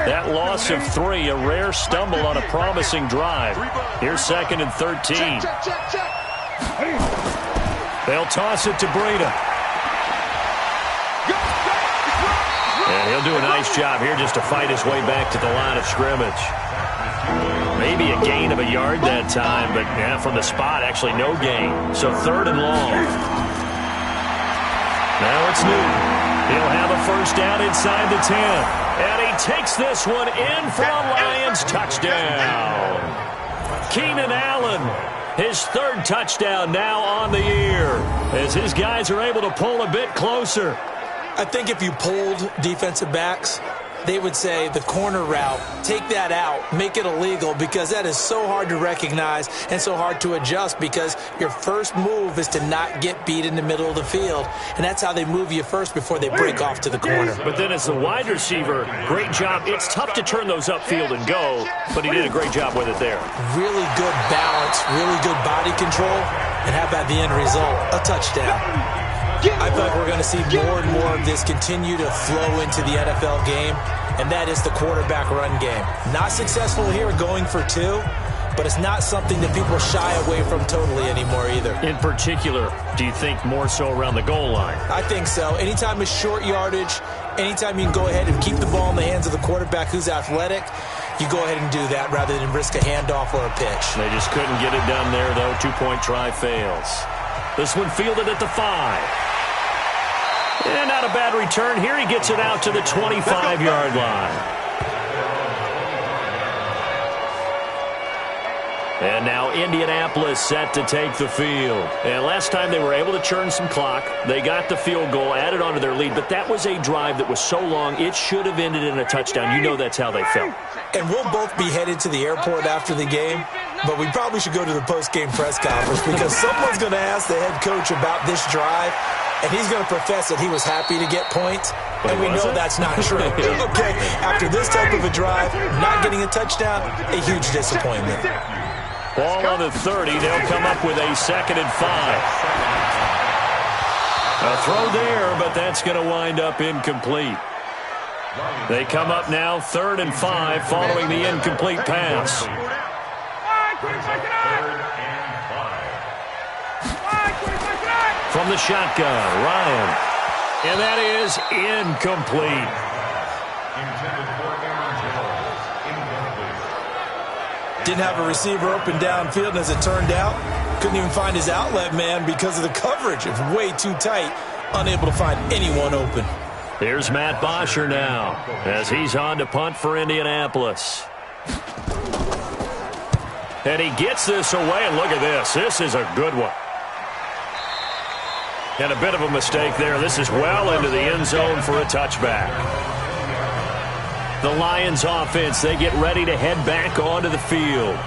S2: That loss of 3, a rare stumble on a promising drive. Here's second and 13. They'll toss it to Breida. And he'll do a nice job here just to fight his way back to the line of scrimmage. Maybe a gain of a yard that time, but yeah, from the spot, actually no gain. So third and long. Now it's Newton. He'll have a first down inside the 10. And he takes this one in for a Lions touchdown. Keenan Allen, his third touchdown now on the year, as his guys are able to pull a bit closer.
S3: I think if you polled defensive backs, they would say the corner route, take that out, make it illegal, because that is so hard to recognize and so hard to adjust, because your first move is to not get beat in the middle of the field, and that's how they move you first before they break off to the corner.
S2: But then as the wide receiver, great job. It's tough to turn those upfield and go, but he did a great job with it there.
S3: Really good balance, really good body control, and how about the end result? A touchdown. I thought we're going to see more and more of this continue to flow into the NFL game, and that is the quarterback run game. Not successful here going for 2, but it's not something that people shy away from totally anymore either.
S2: In particular, do you think more so around the goal line?
S3: I think so. Anytime it's short yardage, anytime you can go ahead and keep the ball in the hands of the quarterback who's athletic, you go ahead and do that rather than risk a handoff or a pitch.
S2: They just couldn't get it done there, though. 2-point try fails. This one fielded at the 5. And not a bad return. Here he gets it out to the 25-yard line. And now Indianapolis set to take the field. And last time they were able to churn some clock. They got the field goal, added onto their lead. But that was a drive that was so long, it should have ended in a touchdown. You know that's how they felt.
S3: And we'll both be headed to the airport after the game, but we probably should go to the post-game press conference, because someone's going to ask the head coach about this drive, and he's going to profess that he was happy to get points, and we know that's not true. Okay, after this type of a drive, not getting a touchdown, a huge disappointment.
S2: Ball on the 30. They'll come up with a second and 5. A throw there, but that's going to wind up incomplete. They come up now third and 5 following the incomplete pass. From the shotgun, Ryan. And that is incomplete.
S3: Didn't have a receiver open downfield, and as it turned out, couldn't even find his outlet man because of the coverage. It was way too tight, unable to find anyone open.
S2: Here's Matt Bosher now as he's on to punt for Indianapolis. And he gets this away, and look at this. This is a good one. And a bit of a mistake there. This is well into the end zone for a touchback. The Lions offense, they get ready to head back onto the field.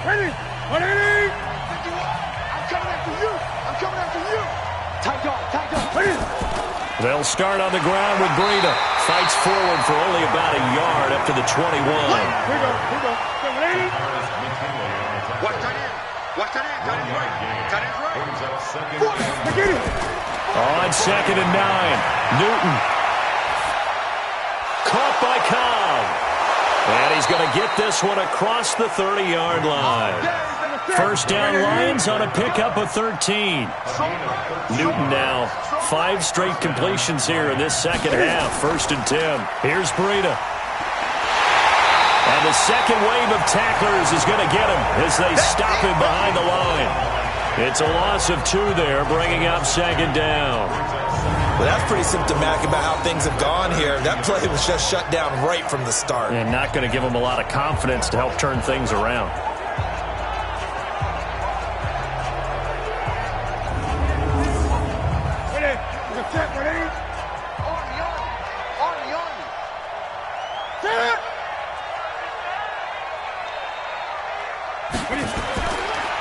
S5: Ready. 180.
S2: They'll start on the ground with Breida. Fights forward for only about a yard up to the 21. On 2nd and 9. Newton. Caught by Cobb. And he's going to get this one across the 30-yard line. First down Lions on a pickup of 13. Newton now 5 straight completions here in this second half. 1st and 10. Here's Breida. And the second wave of tacklers is going to get him as they stop him behind the line. It's a loss of 2 there, bringing up 2nd down.
S3: Well, that's pretty symptomatic about how things have gone here. That play was just shut down right from the start.
S2: And not going to give him a lot of confidence to help turn things around.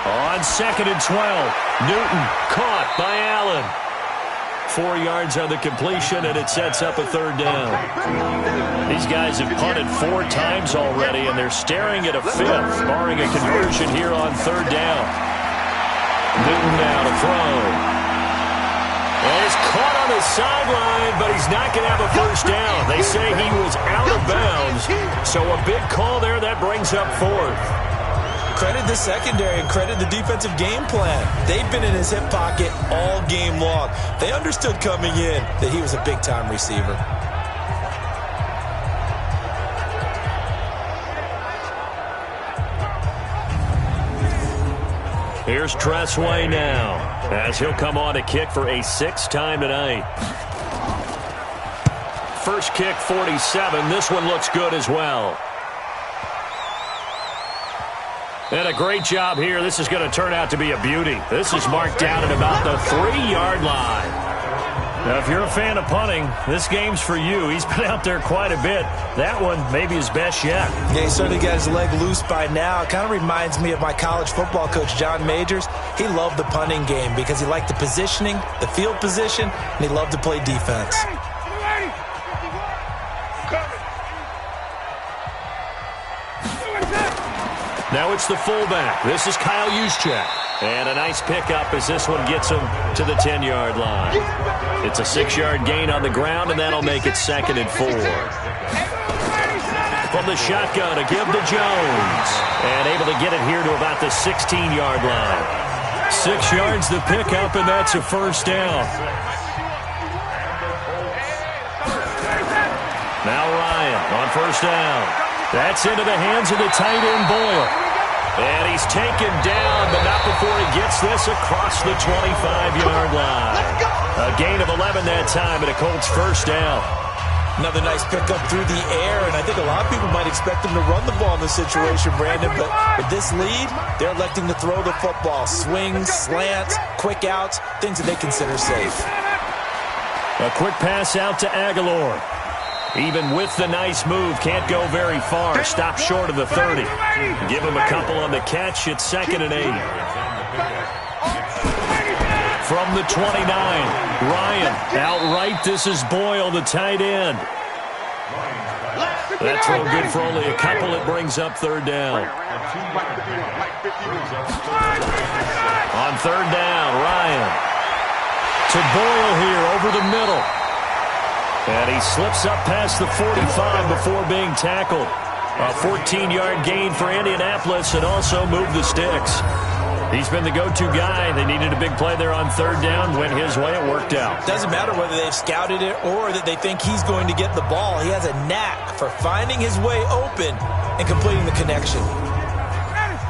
S2: On 2nd and 12, Newton caught by Allen. 4 yards on the completion, and it sets up a 3rd down. These guys have punted 4 times already, and they're staring at a 5th, barring a conversion here on 3rd down. Newton now to throw. And he's caught on the sideline, but he's not going to have a first down. They say he was out of bounds, so a big call there that brings up 4th.
S3: Credit the secondary and credit the defensive game plan. They've been in his hip pocket all game long. They understood coming in that he was a big-time receiver.
S2: Here's Tressway now, as he'll come on to kick for a 6th time tonight. First kick, 47. This one looks good as well. And a great job here. This is going to turn out to be a beauty. This is marked down at about the 3-yard line. Now, if you're a fan of punting, this game's for you. He's been out there quite a bit. That one maybe his best yet.
S3: Yeah, he certainly got his leg loose by now. It kind of reminds me of my college football coach, John Majors. He loved the punting game because he liked the positioning, the field position, and he loved to play defense.
S2: Now it's the fullback. This is Kyle Juszczyk. And a nice pickup as this one gets him to the 10-yard line. It's a 6-yard gain on the ground, and that'll make it 2nd and 4. From the shotgun, a give to Jones. And able to get it here to about the 16-yard line. 6 yards the pickup, and that's a first down. Now Ryan on first down. That's into the hands of the tight end, Boyle. And he's taken down, but not before he gets this across the 25-yard line. A gain of 11 that time, and a Colts first down.
S3: Another nice pickup through the air, and I think a lot of people might expect him to run the ball in this situation, Brandon, but with this lead, they're electing to throw the football. Swings, slants, quick outs, things that they consider safe.
S2: A quick pass out to Aguilar. Even with the nice move, can't go very far. Stop short of the 30. Give him a couple on the catch. It's 2nd and 8. From the 29, Ryan outright. This is Boyle, the tight end. That throw good for only a couple. It brings up 3rd down. On 3rd down, Ryan to Boyle here over the middle. And he slips up past the 45 before being tackled. A 14-yard gain for Indianapolis and also moved the sticks. He's been the go-to guy. They needed a big play there on 3rd down. Went his way. It worked out.
S3: Doesn't matter whether they've scouted it or that they think he's going to get the ball. He has a knack for finding his way open and completing the connection.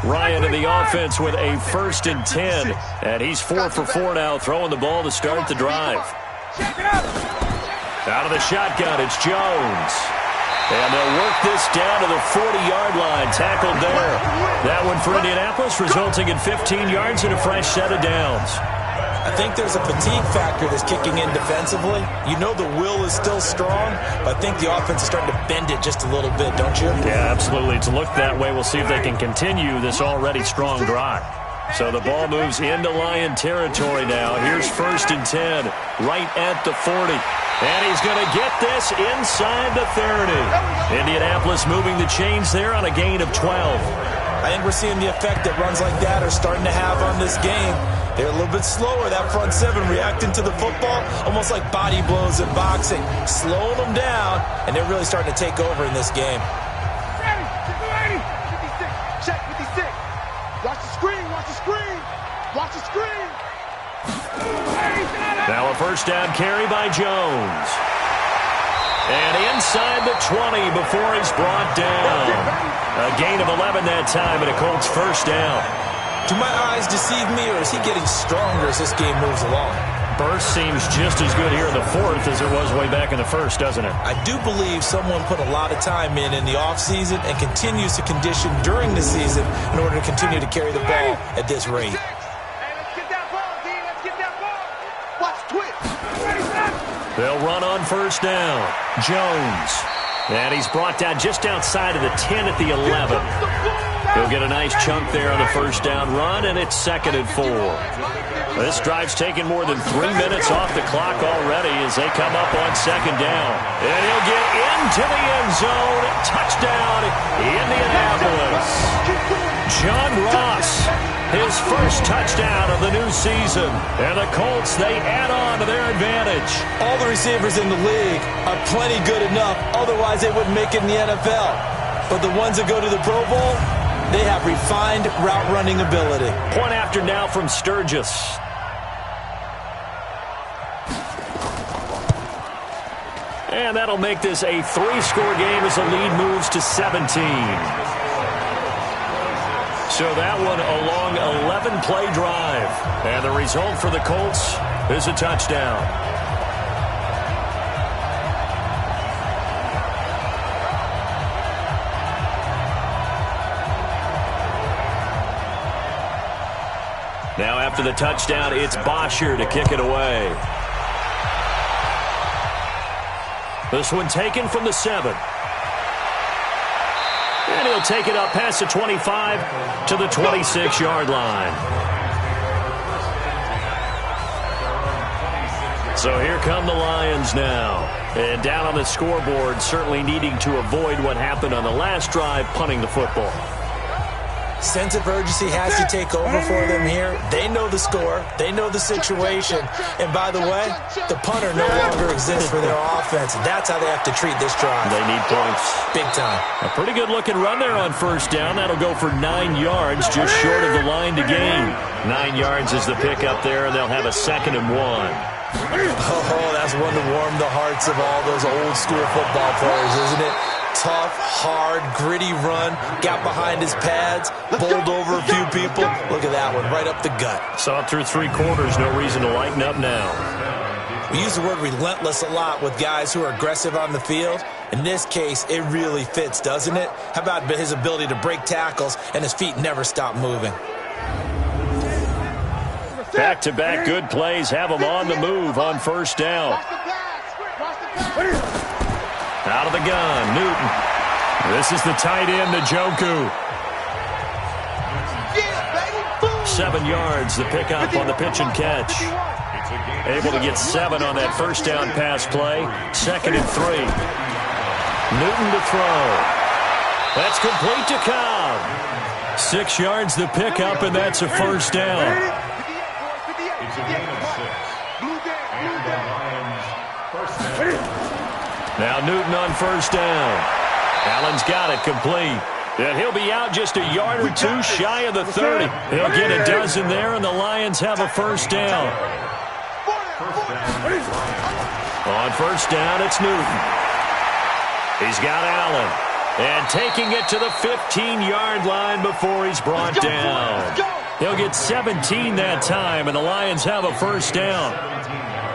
S2: Ryan in the offense with a 1st and 10. And he's 4 for 4 now, throwing the ball to start the drive. Out of the shotgun, it's Jones. And they'll work this down to the 40-yard line. Tackled there. That one for Indianapolis, resulting in 15 yards and a fresh set of downs.
S3: I think there's a fatigue factor that's kicking in defensively. You know the will is still strong, but I think the offense is starting to bend it just a little bit, don't you?
S2: Yeah, absolutely. It's looked that way. We'll see if they can continue this already strong drive. So the ball moves into Lion territory now. Here's 1st and 10, right at the 40. And he's going to get this inside the 30. Indianapolis moving the chains there on a gain of 12.
S3: I think we're seeing the effect that runs like that are starting to have on this game. They're a little bit slower, that front seven, reacting to the football, almost like body blows in boxing, slowing them down, and they're really starting to take over in this game.
S5: Ready, 56, check 56. Watch the screen, watch the screen, watch the screen.
S2: Now a 1st down carry by Jones. And inside the 20 before he's brought down. A gain of 11 that time, and a Colts 1st down.
S3: Do my eyes deceive me, or is he getting stronger as this game moves along?
S2: Burst seems just as good here in the 4th as it was way back in the 1st, doesn't it?
S3: I do believe someone put a lot of time in the offseason and continues to condition during the season in order to continue to carry the ball at this rate.
S5: Hey, let's get that ball, D. Let's get that ball. Watch twitch.
S2: They'll run on 1st down. Jones. And he's brought down just outside of the 10 at the 11. He'll get a nice chunk there on the 1st down run, and it's 2nd and 4. This drive's taken more than 3 minutes off the clock already as they come up on 2nd down. And he'll get into the end zone. Touchdown, Indianapolis. John Ross, his 1st touchdown of the new season. And the Colts, they add on to their advantage.
S3: All the receivers in the league are plenty good enough. Otherwise, they wouldn't make it in the NFL. But the ones that go to the Pro Bowl, they have refined route running ability.
S2: Point after now from Sturgis. And that'll make this a 3-score game as the lead moves to 17. So that one a long 11-play drive. And the result for the Colts is a touchdown. Now after the touchdown, it's Bosher to kick it away. This one taken from the 7. And he'll take it up past the 25 to the 26-yard line. So here come the Lions now. And down on the scoreboard, certainly needing to avoid what happened on the last drive, punting the football.
S3: Sense of urgency has to take over for them here. They know the score. They know the situation. And by the way, the punter no longer exists for their offense. That's how they have to treat this drive.
S2: They need points.
S3: Big time.
S2: A pretty good-looking run there on 1st down. That'll go for 9 yards, just short of the line to gain. 9 yards is the pickup there, and they'll have a 2nd and 1.
S3: Oh, that's one to warm the hearts of all those old-school football players, isn't it? Tough, hard, gritty run, got behind his pads, bowled over a few people. Look at that one, right up the gut.
S2: Saw it through 3 quarters, no reason to lighten up now.
S3: We use the word relentless a lot with guys who are aggressive on the field. In this case, it really fits, doesn't it? How about his ability to break tackles and his feet never stop moving?
S2: Back-to-back good plays have him on the move on 1st down. Out of the gun, Newton. This is the tight end, Njoku. 7 yards, the pickup on the pitch and catch. Able to get 7 on that 1st down pass play. 2nd and 3. Newton to throw. That's complete to Cobb. 6 yards, the pickup, and that's a 1st down.
S4: It's a gain of 6. And the Lions' 1st down.
S2: Now Newton on 1st down. Allen's got it complete. And he'll be out just a yard or 2 shy of the 30. He'll get a dozen there, and the Lions have a 1st down. On 1st down, it's Newton. He's got Allen. And taking it to the 15-yard line before he's brought down. He'll get 17 that time, and the Lions have a 1st down.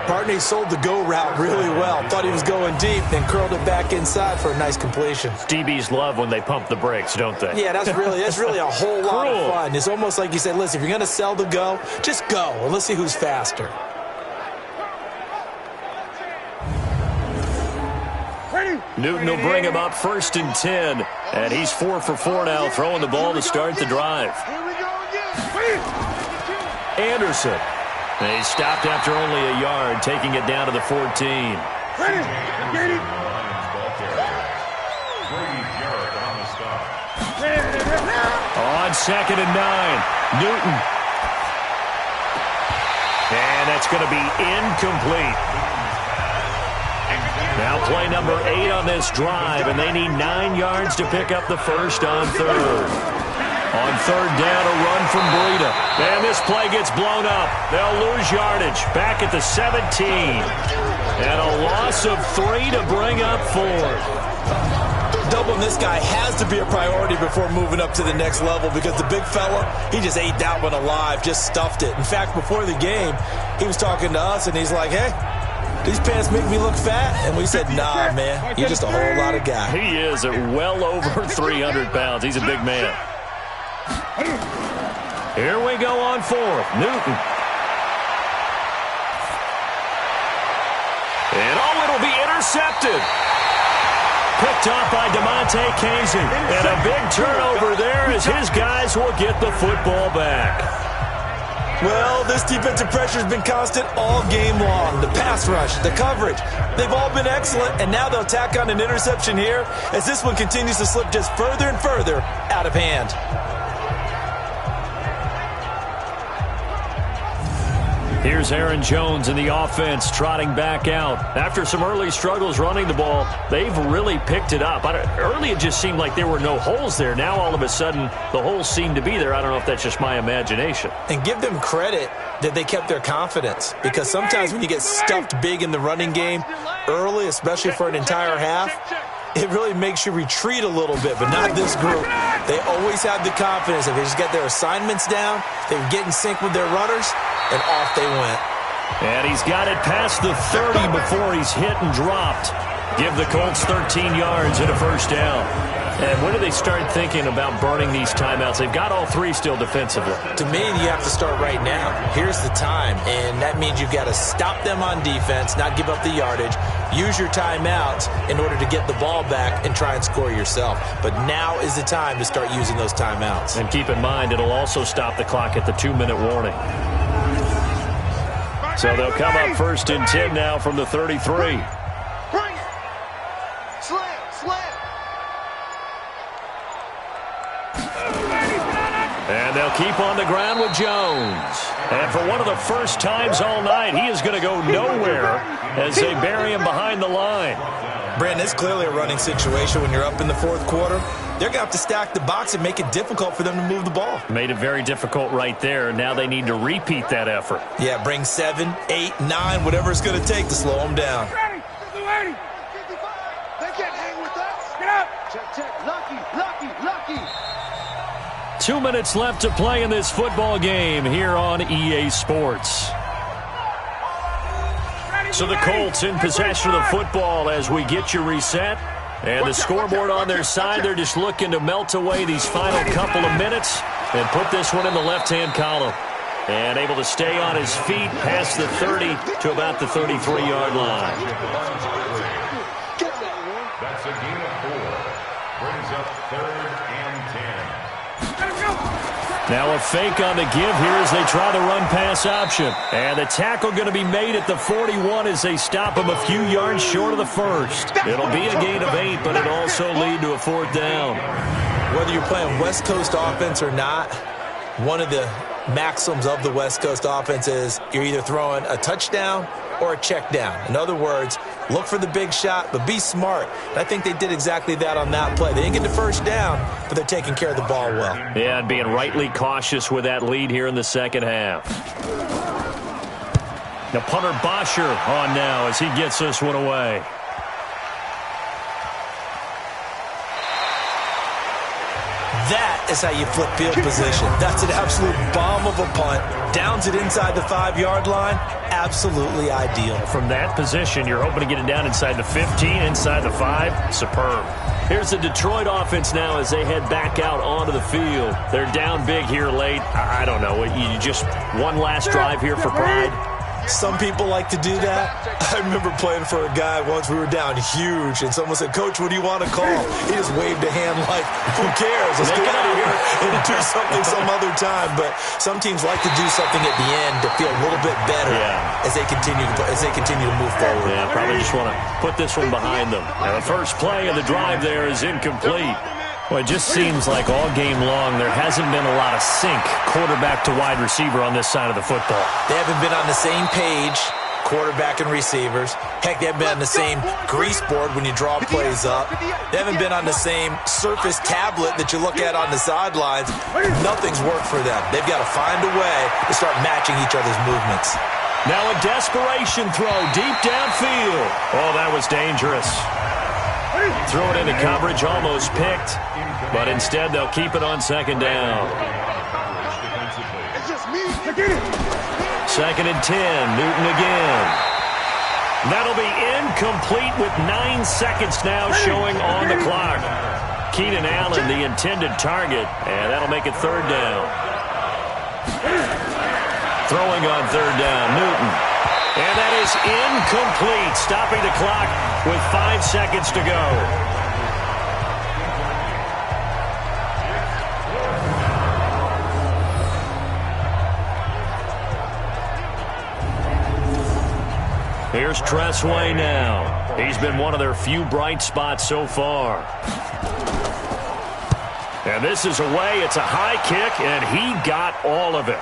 S3: Bartney sold the go route really well. Thought he was going deep, then curled it back inside for a nice completion.
S2: DBs love when they pump the brakes, don't they?
S3: Yeah, that's really a whole lot of fun. It's almost like you said, listen, if you're going to sell the go, just go. Well, let's see who's faster.
S2: Newton will bring him up 1st and 10. And he's 4 for 4 now, throwing the ball to start the drive.
S5: Here we go again.
S2: Anderson. They stopped after only a yard, taking it down to the 14.
S5: Ready, ready.
S2: On 2nd and 9, Newton. And that's going to be incomplete. Now play number 8 on this drive, and they need 9 yards to pick up the first on 3rd. On 3rd down, a run from Breida. And this play gets blown up. They'll lose yardage. Back at the 17. And a loss of 3 to bring up 4th.
S3: Doubling this guy has to be a priority before moving up to the next level because the big fella, he just ate that one alive, just stuffed it. In fact, before the game, he was talking to us, and he's like, hey, these pants make me look fat? And we said, nah, man, you're just a whole lot of guy.
S2: He is at well over 300 pounds. He's a big man. Here we go on 4th. Newton. And it'll be intercepted. Picked off by DeMonte Casey. And a big turnover there as his guys will get the football back.
S3: Well, this defensive pressure has been constant all game long. The pass rush, the coverage, they've all been excellent, and now they'll tack on an interception here as this one continues to slip just further and further out of hand.
S2: Here's Aaron Jones in the offense trotting back out. After some early struggles running the ball, they've really picked it up. Early it just seemed like there were no holes there. Now all of a sudden the holes seem to be there. I don't know if that's just my imagination.
S3: And give them credit that they kept their confidence, because sometimes when you get stuffed big in the running game early, especially for an entire half, it really makes you retreat a little bit, but not this group. They always have the confidence. If they just get their assignments down, they get in sync with their runners, and off they went.
S2: And he's got it past the 30 before he's hit and dropped. Give the Colts 13 yards and a first down. And when do they start thinking about burning these timeouts? They've got all 3 still defensively.
S3: To me, you have to start right now. Here's the time, and that means you've got to stop them on defense, not give up the yardage, use your timeouts in order to get the ball back and try and score yourself. But now is the time to start using those timeouts.
S2: And keep in mind, it'll also stop the clock at the 2-minute warning. So they'll come up 1st and 10 now from the 33. And they'll keep on the ground with Jones. And for one of the first times all night, he is going to go nowhere as they bury him behind the line.
S3: Brandon, it's clearly a running situation when you're up in the 4th quarter. They're going to have to stack the box and make it difficult for them to move the ball.
S2: Made it very difficult right there. Now they need to repeat that effort.
S3: Yeah, bring 7, 8, 9, whatever it's going to take to slow them down.
S5: Ready, ready. They can't hang with us. Get up. Check, check. Lucky.
S2: 2 minutes left to play in this football game here on EA Sports. So the Colts in possession of the football as we get you reset. And the scoreboard on their side, they're just looking to melt away these final couple of minutes and put this one in the left-hand column. And able to stay on his feet past the 30 to about the 33-yard line.
S4: That's a gain of 4. Brings up 3rd and 10.
S2: Now a fake on the give here as they try the run-pass option. And the tackle going to be made at the 41 as they stop him a few yards short of the first. It'll be a gain of 8, but it'll also lead to a 4th down.
S3: Whether you're playing West Coast offense or not, one of the maxims of the West Coast offense is you're either throwing a touchdown or a check down. In other words, look for the big shot, but be smart. And I think they did exactly that on that play. They didn't get the first down, but they're taking care of the ball well.
S2: Yeah, and being rightly cautious with that lead here in the second half. Now punter Bosher on now as he gets this one away.
S3: That is how you flip field position. That's an absolute bomb of a punt. Downs it inside the 5-yard line. Absolutely ideal.
S2: From that position, you're hoping to get it down inside the 15, inside the 5. Superb. Here's the Detroit offense now as they head back out onto the field. They're down big here late. I don't know. You just one last drive here for pride.
S3: Some people like to do that. I remember playing for a guy once. We were down huge, and someone said, "Coach, what do you want to call?" He just waved a hand like, "Who cares? Let's get out of here and do something some other time." But some teams like to do something at the end to feel a little bit better as they continue to move forward.
S2: Yeah, probably just want to put this one behind them. And the first play of the drive there is incomplete. Well, it just seems like all game long there hasn't been a lot of sync quarterback to wide receiver on this side of the football.
S3: They haven't been on the same page, quarterback and receivers. Heck, they haven't been on the same grease board when you draw plays up. They haven't been on the same surface tablet that you look at on the sidelines. Nothing's worked for them. They've got to find a way to start matching each other's movements.
S2: Now a desperation throw deep downfield. Oh, that was dangerous. Throw it into coverage, almost picked, but instead they'll keep it on second down. Second and 10, Newton again. That'll be incomplete with 9 seconds now showing on the clock. Keenan Allen, the intended target, and that'll make it third down. Throwing on third down, Newton. And that is incomplete, stopping the clock with 5 seconds to go. Here's Tressway now. He's been one of their few bright spots so far. And this is away. It's a high kick, and he got all of it.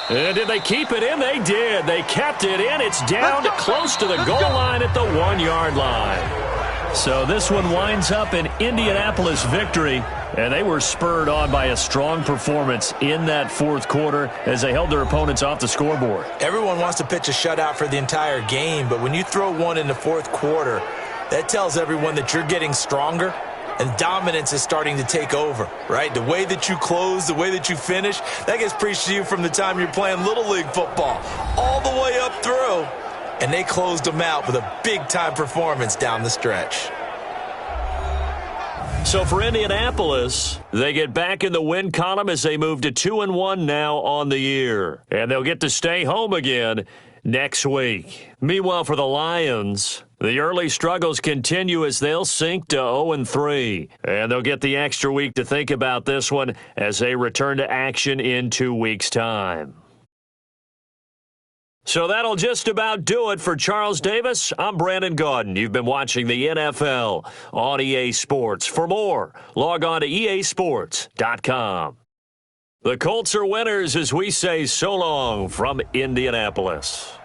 S2: And did they keep it in? They did. They kept it in. It's down to close to the goal line at the 1-yard line. So this one winds up an Indianapolis victory, and they were spurred on by a strong performance in that fourth quarter as they held their opponents off the scoreboard.
S3: Everyone wants to pitch a shutout for the entire game, but when you throw one in the fourth quarter, that tells everyone that you're getting stronger and dominance is starting to take over, right? The way that you close, the way that you finish, that gets preached to you from the time you're playing Little League football all the way up through. And they closed them out with a big-time performance down the stretch.
S2: So for Indianapolis, they get back in the win column as they move to 2-1 now on the year. And they'll get to stay home again next week. Meanwhile, for the Lions, the early struggles continue as they'll sink to 0-3. And they'll get the extra week to think about this one as they return to action in 2 weeks' time. So that'll just about do it for Charles Davis. I'm Brandon Gaudin. You've been watching the NFL on EA Sports. For more, log on to easports.com. The Colts are winners as we say so long from Indianapolis.